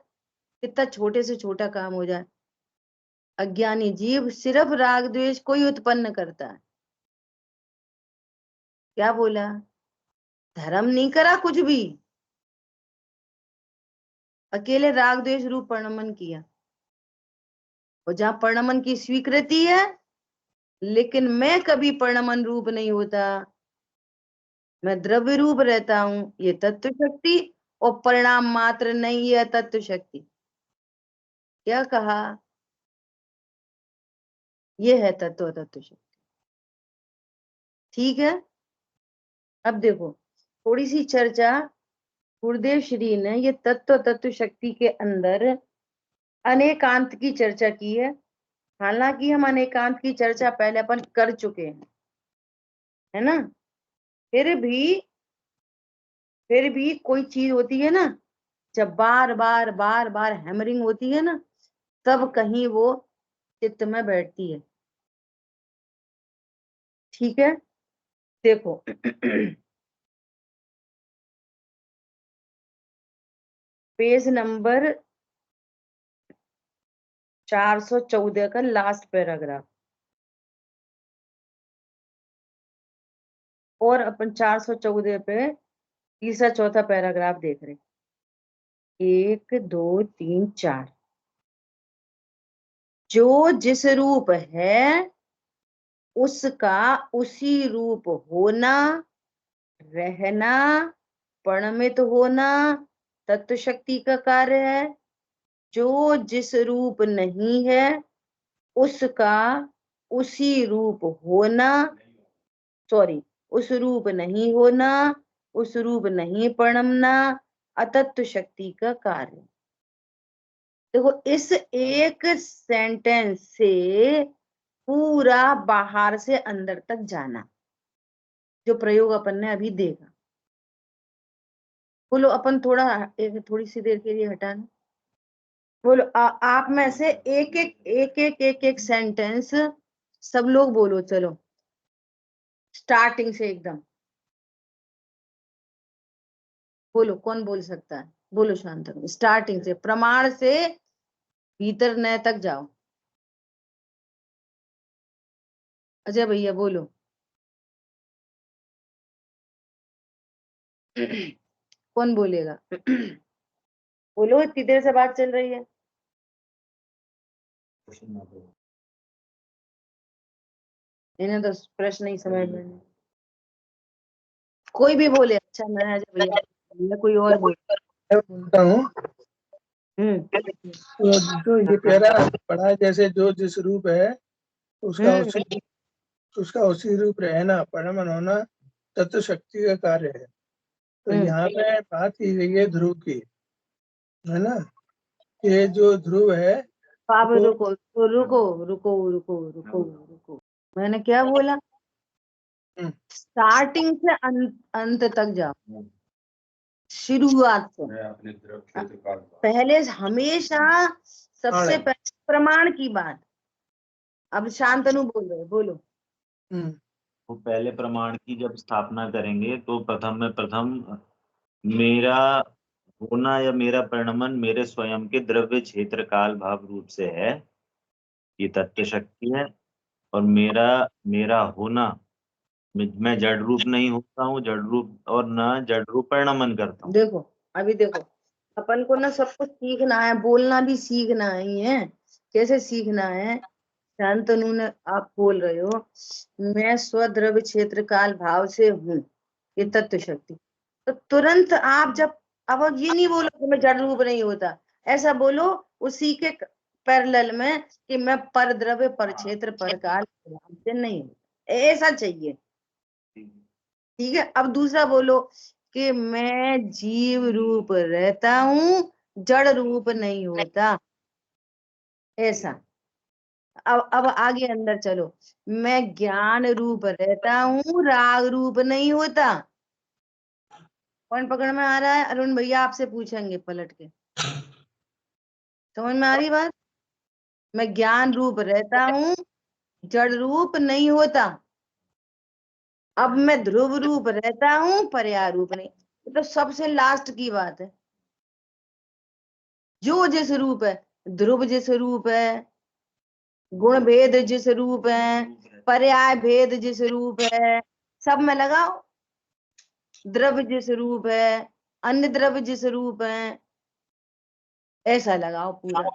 कितना छोटे से छोटा काम हो जाए, अज्ञानी जीव सिर्फ राग द्वेष को ही उत्पन्न करता है। क्या बोला? धर्म नहीं करा कुछ भी, अकेले राग द्वेष रूप परिणमन किया। और जहां परिणमन की स्वीकृति है, लेकिन मैं कभी परिणमन रूप नहीं होता, मैं द्रव्य रूप रहता हूं, ये तत्व शक्ति, और परिणाम मात्र नहीं है तत्व शक्ति। क्या कहा? ये है तत्व तत्व शक्ति। ठीक है। अब देखो, थोड़ी सी चर्चा गुरुदेव श्री ने ये तत्व तत्व शक्ति के अंदर अनेकांत की चर्चा की है। हालांकि हम अनेकांत की चर्चा पहले अपन कर चुके हैं, है ना। फिर भी कोई चीज होती है ना, जब बार बार बार बार हैमरिंग होती है ना, तब कहीं वो चित्त में बैठती है। ठीक है। देखो पेज नंबर 414 का लास्ट पैराग्राफ, और अपन 414 पे तीसरा चौथा पैराग्राफ देख रहे। 1 2 3 4। जो जिस रूप है उसका उसी रूप होना, रहना, परिणमित होना तत्व शक्ति का कार्य है। जो जिस रूप नहीं है उसका उसी रूप होना, सॉरी, उस रूप नहीं होना, उस रूप नहीं परिणमना अतत्व शक्ति का कार्य। देखो इस एक सेंटेंस से पूरा बाहर से अंदर तक जाना, जो प्रयोग अपन ने अभी देखा। बोलो अपन थोड़ा एक थोड़ी सी देर के लिए हटाना। बोलो आप में से एक एक सेंटेंस सब लोग बोलो, चलो स्टार्टिंग से एकदम बोलो। कौन बोल सकता है? बोलो शांतनु, स्टार्टिंग से, प्रमाण से भीतर न तक जाओ। अजय भैया बोलो। कौन बोलेगा? बोलो, इतनी देर से बात चल रही है। इन्हें तो प्रश्न नहीं समझ में। कोई भी बोले, अच्छा मैं अजय भैया, कोई और बोले। मैं बोलता हूँ। हम्म तो जो ये कह रहा है, पढ़ा जैसे जो जिस रूप है उसका उसी रूप रहना, परमन होना तत्व शक्ति का कार्य है। तो यहाँ पे बात की गई है ध्रुव की, है ना। ये जो ध्रुव है आप वो रुको रुको रुको रुको रुको रुको, मैंने क्या बोला? स्टार्टिंग से अंत तक जाओ, शुरुआत से। पहले हमेशा सबसे पहले प्रमाण की बात। अब शांतनु बोल रहे, बोलो। वो पहले प्रमाण की जब स्थापना करेंगे तो प्रथम में प्रथम मेरा होना या मेरा परिणमन मेरे स्वयं के द्रव्य क्षेत्र काल भाव रूप से है, ये तत्व शक्ति है। और मेरा मेरा होना, मैं जड़ रूप नहीं होता हूँ, जड़ रूप और न जड़ रूप परिणमन करता हूँ। देखो अभी देखो, अपन को ना सब कुछ सीखना है, बोलना भी सीखना ही है। कैसे सीखना है? शांतनु ने, आप बोल रहे हो मैं स्वद्रव्य क्षेत्र काल भाव से हूँ, ये तत्व शक्ति। तो तुरंत आप जब, अब ये नहीं बोलो कि मैं जड़ रूप नहीं होता, ऐसा बोलो उसी के पैरेलल में कि मैं पर द्रव्य पर क्षेत्र पर काल भाव से नहीं हूँ, ऐसा चाहिए। ठीक है, अब दूसरा बोलो कि मैं जीव रूप रहता हूँ, जड़ रूप नहीं होता, ऐसा। अब आगे अंदर चलो, मैं ज्ञान रूप रहता हूँ, राग रूप नहीं होता। कौन पकड़ में आ रहा है? अरुण भैया आपसे पूछेंगे पलट के, समझ में आ रही बात? मैं ज्ञान रूप रहता हूँ, जड़ रूप नहीं होता। अब मैं ध्रुव रूप रहता हूँ, पर्याय रूप नहीं। तो सबसे लास्ट की बात है, जो जिस रूप है, ध्रुव जिस रूप है, गुण भेद जिस रूप है, पर्याय भेद जिस रूप है, सब में लगाओ। द्रव्य जिस रूप है, अन्य द्रव्य जिस रूप है, ऐसा लगाओ पूरा।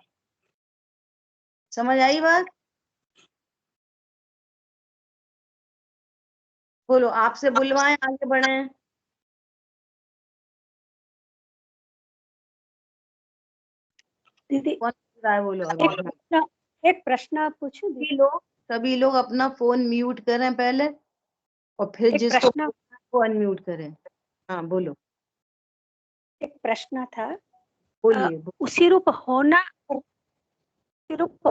समझ आई बात? बोलो, आपसे बुलवाएं आगे बढ़े। दीदी कौन पूछ रहा है? बोलो अभी। एक प्रश्न आप पूछो दीदी। सभी लोग अपना फोन म्यूट करें पहले, और फिर एक जिसको प्रश्न, वो अनम्यूट करें। हाँ बोलो। एक प्रश्न था। बोलिए। उसी रूप होना और उसी रूप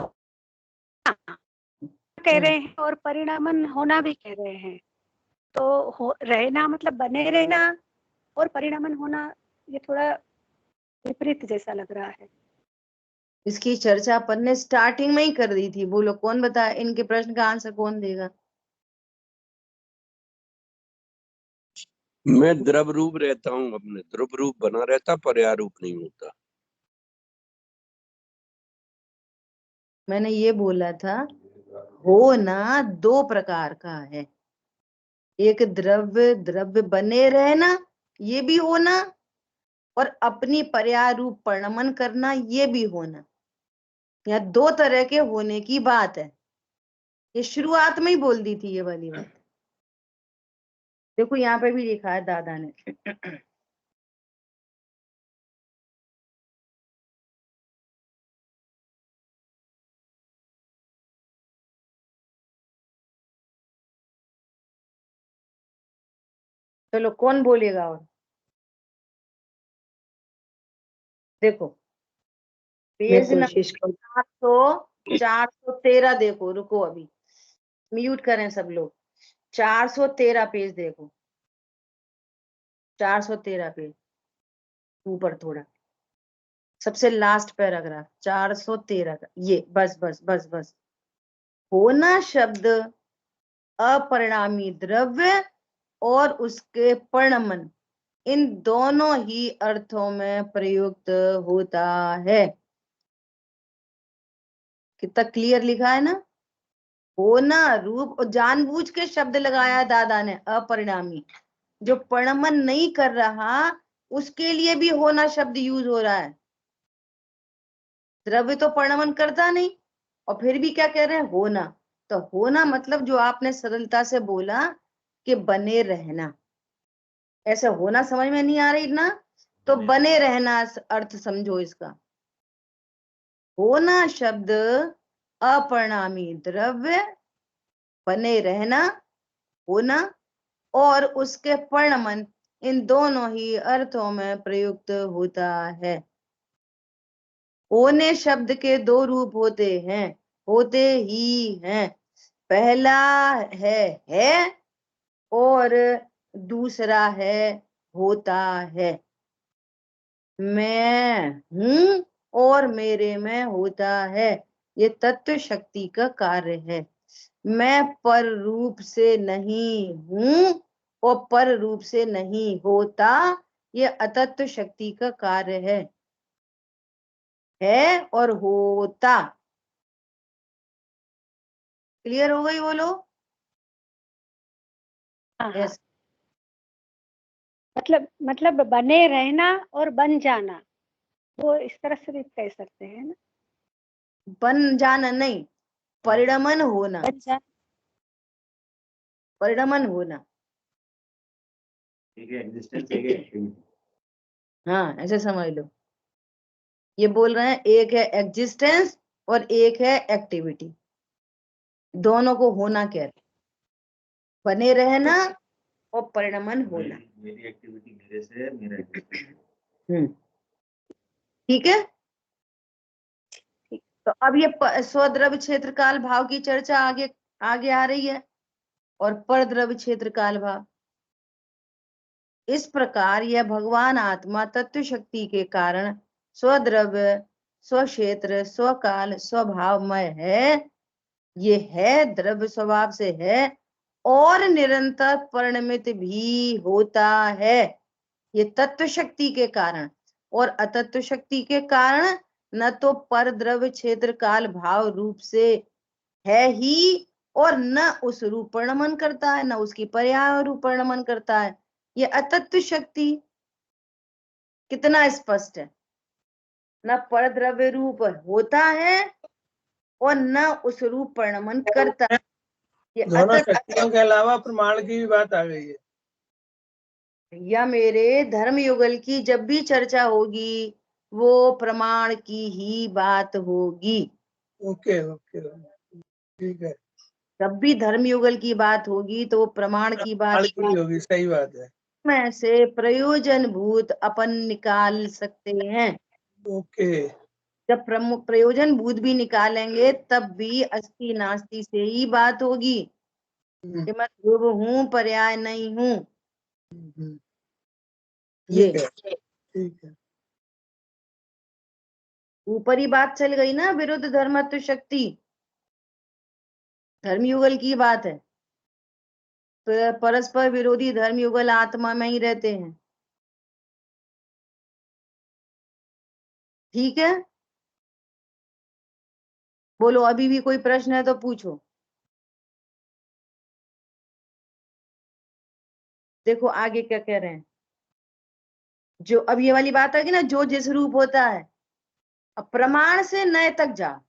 कह रहे हैं और परिणामन होना भी कह रहे हैं। तो रहना मतलब बने रहना, और परिणामन होना, ये थोड़ा विपरीत जैसा लग रहा है। इसकी चर्चा अपन ने स्टार्टिंग में ही कर दी थी। बोलो कौन बताए, इनके प्रश्न का आंसर कौन देगा? मैं द्रव रूप रहता हूँ, अपने द्रव रूप बना रहता, पर्याय रूप नहीं होता। मैंने ये बोला था, होना दो प्रकार का है। एक द्रव्य द्रव्य बने रहना, ये भी होना, और अपनी पर्याय रूप परिणमन करना, ये भी होना। यहाँ दो तरह के होने की बात है। ये शुरुआत में ही बोल दी थी ये वाली बात। देखो यहाँ पे भी लिखा है दादा ने। चलो कौन बोलेगा? और देखो पेज मैं नंबर कोशिश करूँ। 413 देखो, रुको अभी म्यूट करें सब लोग। 413 पेज देखो, 413 पेज ऊपर थोड़ा, सबसे लास्ट पैराग्राफ 413 का ये, बस बस बस बस। होना शब्द अपरिणामी द्रव्य और उसके परिणमन, इन दोनों ही अर्थों में प्रयुक्त होता है। कितना क्लियर लिखा है ना। होना रूप, और जानबूझ के शब्द लगाया दादा ने अपरिणामी, जो परिणमन नहीं कर रहा उसके लिए भी होना शब्द यूज हो रहा है। द्रव्य तो परिणमन करता नहीं, और फिर भी क्या कह रहे हैं, होना। तो होना मतलब जो आपने सरलता से बोला कि बने रहना, ऐसे होना समझ में नहीं आ रही ना, तो बने रहना अर्थ समझो इसका। होना शब्द अपरिणामी द्रव्य, बने रहना, होना, और उसके परिणमन, इन दोनों ही अर्थों में प्रयुक्त होता है। होने शब्द के दो रूप होते हैं, होते ही हैं। पहला है और दूसरा है होता है। मैं हूं और मेरे में होता है, ये तत्व शक्ति का कार्य है। मैं पर रूप से नहीं हूं और पर रूप से नहीं होता, ये अतत्व शक्ति का कार्य है और होता। क्लियर हो गई बोलो। हाँ हाँ, यस, मतलब बने रहना और बन जाना, वो इस तरह से भी कह सकते हैं ना। बन जाना नहीं, परिणमन होना, बन जा, परिणमन होना। ठीक है, एग्जिस्टेंस है कि हाँ ऐसे समझ लो। ये बोल रहे हैं एक है एग्जिस्टेंस और एक है एक्टिविटी, दोनों को होना कह रहे, बने रहना और परिणमन होना। मेरी एक्टिविटी मेरे से है, मेरा ठीक है। ठीक। तो अब ये स्वद्रव्य क्षेत्र काल भाव की चर्चा आगे आगे आ रही है, और परद्रव्य क्षेत्र काल भाव। इस प्रकार यह भगवान आत्मा तत्व शक्ति के कारण स्वद्रव्य, स्वक्षेत्र, स्वकाल, स्वभावमय है। ये है, द्रव्य स्वभाव से है और निरंतर परिणमित भी होता है, ये तत्व शक्ति के कारण। और अतत्व शक्ति के कारण न तो पर द्रव्य क्षेत्र काल भाव रूप से है ही, और न उस रूप परिणमन करता है, न उसकी पर्याय रूप परिणमन करता है। ये अतत्व शक्ति कितना स्पष्ट है, न पर द्रव्य रूप होता है और न उस रूप परिणमन करता है। ये दोनों अतत्व, शक्तियों के अलावा प्रमाण की भी बात आ गई है। या मेरे धर्म युगल की जब भी चर्चा होगी वो प्रमाण की ही बात होगी। ओके ओके, ठीक है। जब भी धर्म युगल की बात होगी तो वो प्रमाण की बात प्रमाण की होगी, सही बात है। में से प्रयोजन भूत अपन निकाल सकते हैं। ओके, जब प्रयोजन भूत भी निकालेंगे तब भी अस्ति नास्ति से ही बात होगी कि मैं ध्रुव हूं, पर्याय नहीं हूं। ये ठीक है, ठीक है। ऊपरी बात चल गई ना, विरुद्ध धर्मत्व शक्ति धर्म युगल की बात है। परस्पर विरोधी धर्म युगल आत्मा में ही रहते हैं। ठीक है, बोलो अभी भी कोई प्रश्न है तो पूछो। देखो आगे क्या कह रहे हैं, जो अब ये वाली बात है कि ना, जो जिस रूप होता है। अब प्रमाण से नए तक जा,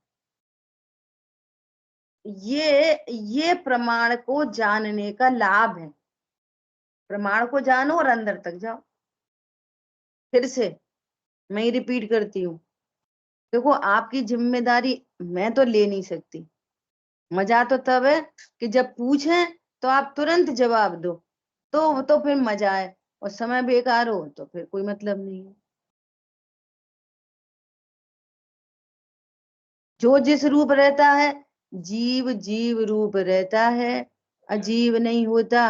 ये प्रमाण को जानने का लाभ है। प्रमाण को जानो और अंदर तक जाओ। फिर से मैं ही रिपीट करती हूँ, देखो आपकी जिम्मेदारी मैं तो ले नहीं सकती। मजा तो तब है कि जब पूछें तो आप तुरंत जवाब दो, तो फिर मजा है, और समय बेकार हो तो फिर कोई मतलब नहीं है। जो जिस रूप रहता है, जीव जीव रूप रहता है, अजीव नहीं होता।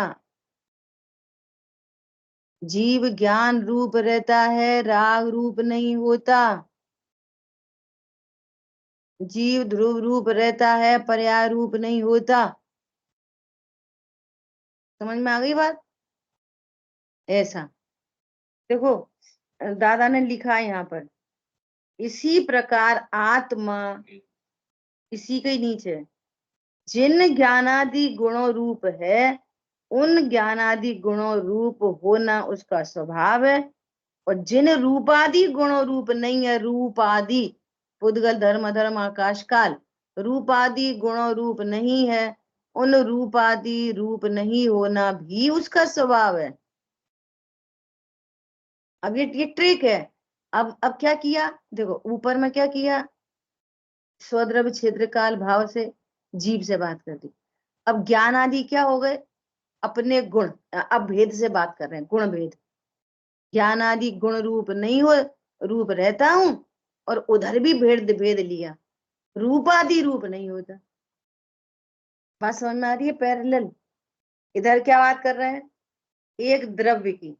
जीव ज्ञान रूप रहता है, राग रूप नहीं होता। जीव ध्रुव रूप रहता है, पर्याय रूप नहीं होता। समझ में आ गई बात? ऐसा देखो, दादा ने लिखा है यहाँ पर, इसी प्रकार आत्मा, इसी के नीचे जिन ज्ञानादि गुणों रूप है, उन ज्ञानादि गुणों रूप होना उसका स्वभाव है। और जिन रूपादि गुणों रूप नहीं है, रूपादि पुद्गल धर्म धर्म आकाश काल, रूपादि गुणों रूप नहीं है, उन रूपादि रूप नहीं होना भी उसका स्वभाव है। अब ये ट्रिक है। अब क्या किया देखो, ऊपर में क्या किया, स्वद्रव्य क्षेत्र काल भाव से जीव से बात कर दी। अब ज्ञान आदि क्या हो गए, अपने गुण, अब भेद से बात कर रहे हैं, गुण भेद। ज्ञान आदि गुण रूप नहीं हो, रूप रहता हूं, और उधर भी भेद भेद लिया, रूप आदि रूप नहीं होता। बात समझ में आ रही है? पैरेलल। इधर क्या बात कर रहे हैं, एक द्रव्य की,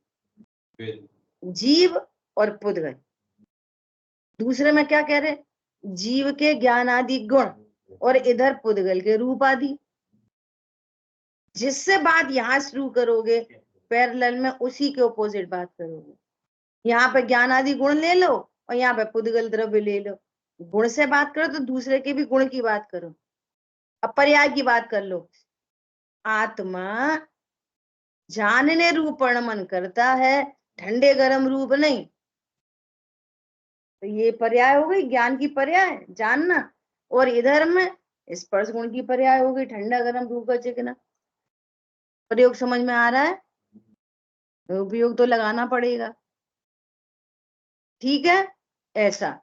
जीव और पुद्गल। दूसरे में क्या कह रहे हैं, जीव के ज्ञान आदि गुण, और इधर पुद्गल के रूप आदि। जिससे बात यहां शुरू करोगे, पैरेलल में उसी के ऑपोजिट बात करोगे। यहाँ पे ज्ञान आदि गुण ले लो, और यहाँ पे पुद्गल द्रव्य ले लो। गुण से बात करो तो दूसरे के भी गुण की बात करो। अब पर्याय की बात कर लो, आत्मा जानने रूप मन करता है, ठंडे गर्म रूप नहीं। तो ये पर्याय हो गई, ज्ञान की पर्याय जानना, और इधर में स्पर्श गुण की पर्याय हो गई, ठंडा गर्म रूप का चिकना। प्रयोग समझ में आ रहा है? उपयोग तो लगाना पड़ेगा, ठीक है। ऐसा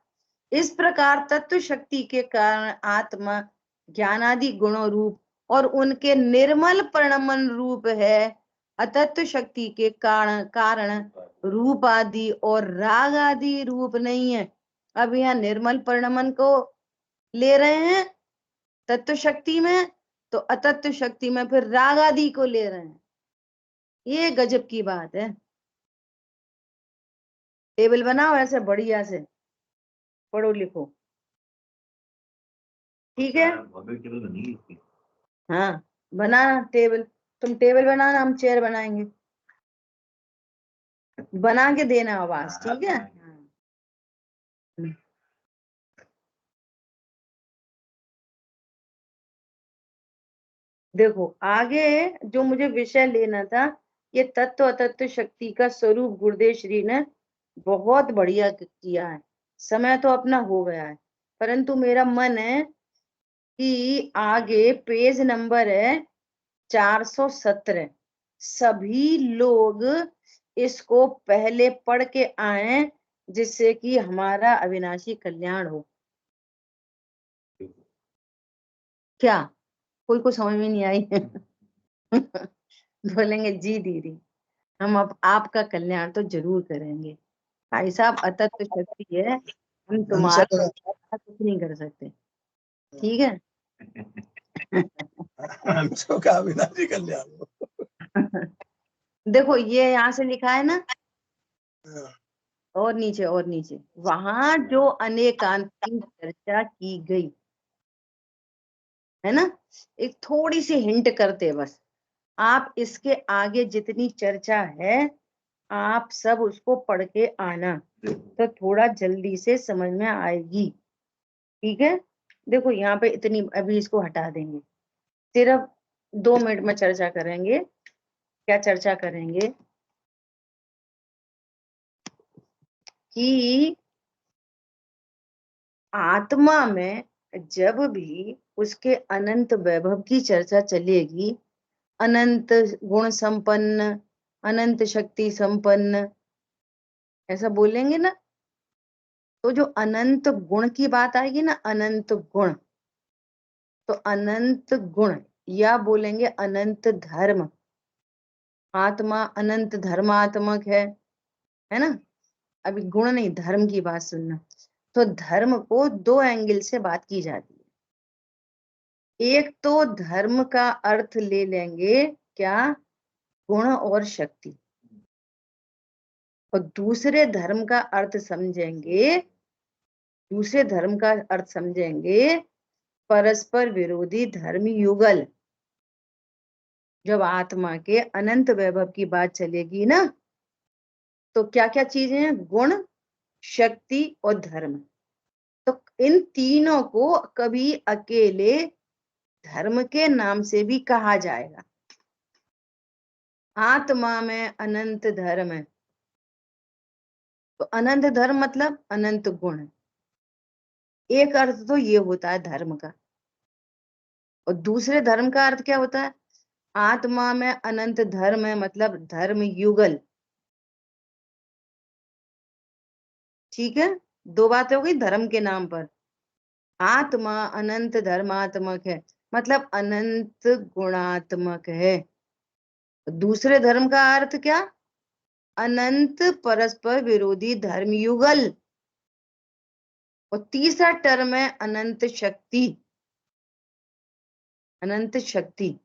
इस प्रकार तत्व शक्ति के कारण आत्मा ज्ञानादि गुणों रूप और उनके निर्मल परिणमन रूप है। अतत्व शक्ति के कारण रूप आदि और राग आदि रूप नहीं है। अब यहाँ निर्मल परिणमन को ले रहे हैं तत्व शक्ति में, तो अतत्व शक्ति में फिर राग आदि को ले रहे हैं। ये गजब की बात है। टेबल बनाओ ऐसे बढ़िया से, पढ़ो लिखो, ठीक है। हाँ बनाना टेबल, तुम टेबल बनाना, हम चेयर बनाएंगे। बना के देना आवाज, ठीक है। देखो आगे जो मुझे विषय लेना था, ये तत्व अतत्व शक्ति का स्वरूप गुरुदेव श्री ने बहुत बढ़िया किया है। समय तो अपना हो गया है, परंतु मेरा मन है कि आगे पेज नंबर है 417, सभी लोग इसको पहले पढ़ के आए, जिससे कि हमारा अविनाशी कल्याण हो। क्या कोई को समझ में नहीं आई? बोलेंगे जी दीदी, हम अब आपका कल्याण तो जरूर करेंगे। भाई साहब अतत्व शक्ति है, हम तुम्हारा कुछ नहीं कर सकते, ठीक है। का अविनाशी कल्याण। देखो ये यहाँ से लिखा है ना, और नीचे वहां जो अनेकांतिक चर्चा की गई है ना, एक थोड़ी सी हिंट करते बस। आप इसके आगे जितनी चर्चा है, आप सब उसको पढ़ के आना, तो थोड़ा जल्दी से समझ में आएगी, ठीक है। देखो यहाँ पे इतनी, अभी इसको हटा देंगे, सिर्फ 2 मिनट में चर्चा करेंगे। क्या चर्चा करेंगे कि आत्मा में जब भी उसके अनंत वैभव की चर्चा चलेगी, अनंत गुण संपन्न, अनंत शक्ति संपन्न, ऐसा बोलेंगे ना, तो जो अनंत गुण की बात आएगी ना, अनंत गुण, तो अनंत गुण, या बोलेंगे अनंत धर्म। आत्मा अनंत धर्मात्मक है ना। अभी गुण नहीं, धर्म की बात सुनना। तो धर्म को दो एंगल से बात की जाती है। एक तो धर्म का अर्थ ले लेंगे क्या, गुण और शक्ति, और दूसरे धर्म का अर्थ समझेंगे, दूसरे धर्म का अर्थ समझेंगे परस्पर विरोधी धर्म युगल। जब आत्मा के अनंत वैभव की बात चलेगी ना, तो क्या क्या चीजें हैं, गुण, शक्ति और धर्म। तो इन तीनों को कभी अकेले धर्म के नाम से भी कहा जाएगा। आत्मा में अनंत धर्म है, तो अनंत धर्म मतलब अनंत गुण है। एक अर्थ तो ये होता है धर्म का, और दूसरे धर्म का अर्थ क्या होता है, आत्मा में अनंत धर्म है मतलब धर्म युगल। ठीक है, दो बातें हो गई धर्म के नाम पर। आत्मा अनंत धर्मात्मक है मतलब अनंत गुणात्मक है। दूसरे धर्म का अर्थ क्या, अनंत परस्पर विरोधी धर्म युगल। और तीसरा टर्म है अनंत शक्ति। अनंत शक्ति।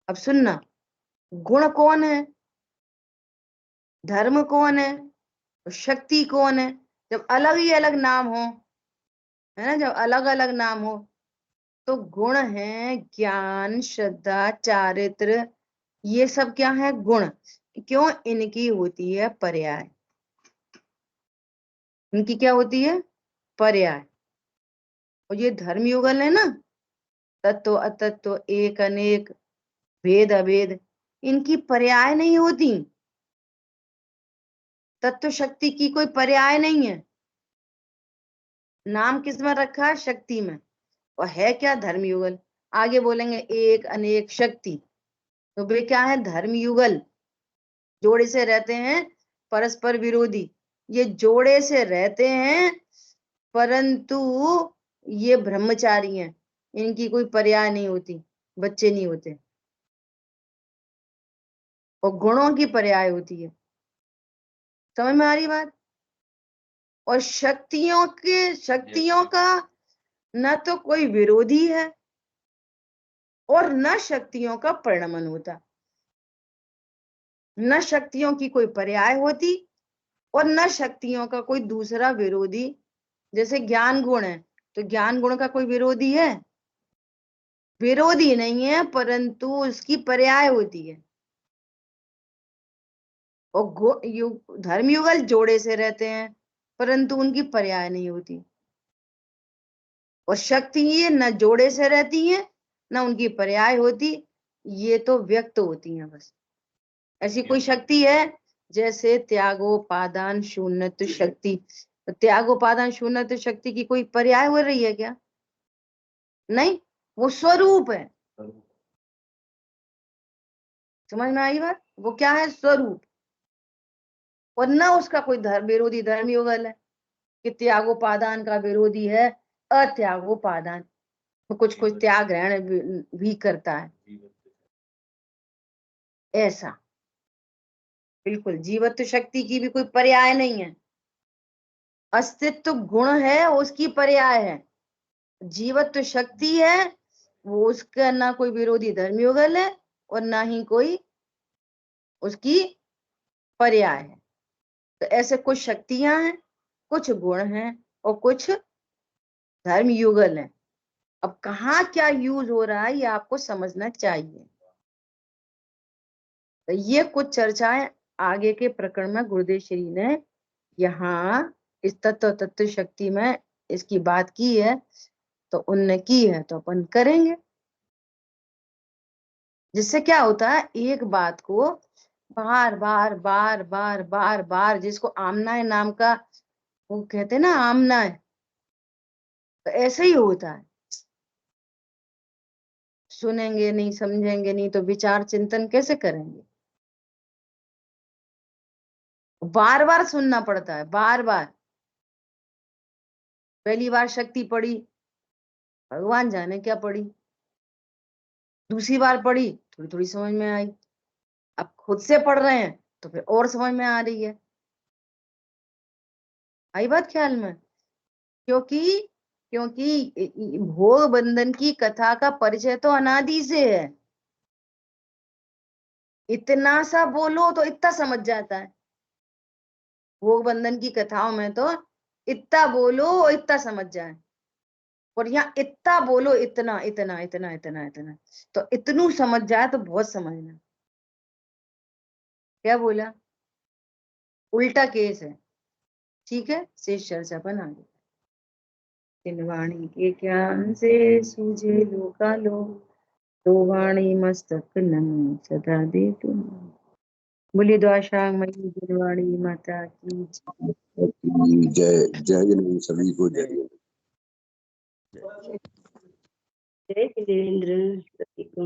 अब सुनना, गुण कौन है, धर्म कौन है, और शक्ति कौन है। जब अलग ही अलग नाम हो, है ना, जब अलग अलग नाम हो, तो गुण है ज्ञान, श्रद्धा, चारित्र, ये सब क्या है, गुण। क्यों, इनकी होती है पर्याय। इनकी क्या होती है, पर्याय। और ये धर्म युगल है ना, तत्व अतत्व, एक अनेक, भेद अभेद, इनकी पर्याय नहीं होती। तत्व शक्ति की कोई पर्याय नहीं है। नाम किस में रखा है, शक्ति में, और है क्या, धर्म युगल। आगे बोलेंगे एक अनेक शक्ति, तो वे क्या है, धर्म युगल। जोड़े से रहते हैं, परस्पर विरोधी, ये जोड़े से रहते हैं, परंतु ये ब्रह्मचारी हैं, इनकी कोई पर्याय नहीं होती, बच्चे नहीं होते। और गुणों की पर्याय होती है। समझ में आ रही बात। और शक्तियों का न तो कोई विरोधी है और न शक्तियों का परिणमन होता। न शक्तियों की कोई पर्याय होती और न शक्तियों का कोई दूसरा विरोधी। जैसे ज्ञान गुण है, तो ज्ञान गुण का कोई विरोधी है, विरोधी नहीं है, परंतु उसकी पर्याय होती है। और धर्म युगल जोड़े से रहते हैं, परंतु उनकी पर्याय नहीं होती। और शक्ति ये न जोड़े से रहती है न उनकी पर्याय होती, ये तो व्यक्त होती हैं बस। ऐसी कोई शक्ति है जैसे त्यागोपादान शून्यत्व शक्ति। त्यागोपादान शून्यत्व शक्ति की कोई पर्याय हो रही है क्या, नहीं, वो स्वरूप है। समझ में आई बात, वो क्या है, स्वरूप। और न उसका कोई विरोधी धर्म युगल है कि त्यागोपादान का विरोधी है अत्यागोपादान, तो कुछ कुछ त्याग ग्रहण भी करता है। ऐसा बिल्कुल जीवत्व शक्ति की भी कोई पर्याय नहीं है। अस्तित्व गुण है, उसकी पर्याय है। जीवत्व शक्ति है, वो उसका ना कोई विरोधी धर्म युगल है और ना ही कोई उसकी पर्याय है। तो ऐसे कुछ शक्तियां हैं, कुछ गुण हैं और कुछ धर्म युगल हैं। अब कहाँ क्या यूज हो रहा है ये आपको समझना चाहिए। तो ये कुछ चर्चाएं आगे के प्रकरण में गुरुदेव श्री ने यहाँ इस तत्व शक्ति में इसकी बात की है, तो उनने की है तो अपन करेंगे। जिससे क्या होता है, एक बात को बार बार बार बार बार बार, जिसको आमना है नाम का वो कहते हैं ना, आमना है, तो ऐसे ही होता है। सुनेंगे नहीं, समझेंगे नहीं, तो विचार चिंतन कैसे करेंगे। बार बार सुनना पड़ता है, बार बार। पहली बार शक्ति पड़ी, भगवान जाने क्या पड़ी, दूसरी बार पढ़ी थोड़ी थोड़ी समझ में आई, अब खुद से पढ़ रहे हैं तो फिर और समझ में आ रही है। आई बात ख्याल में। क्योंकि क्योंकि भोग बंधन की कथा का परिचय तो अनादि से है। इतना सा बोलो तो इतना समझ जाता है। भोग बंधन की कथाओं में तो इतना बोलो और इतना समझ जाए, और यहाँ इतना बोलो, इतना इतना इतना इतना इतना, तो इतनू समझ जाए तो बहुत समझना। क्या बोला? उल्टा केस है। ठीक है, शेष चर्चा पर आगे। इन वाणी के ज्ञान से सूझे लोकालो, तो वाणी मस्तक नमो सदा दे तुम। बोलिए द्वाशांग मई जिनवाणी माता की जय जय जय सभी को जय जय। जय जिनेन्द्र सभी को।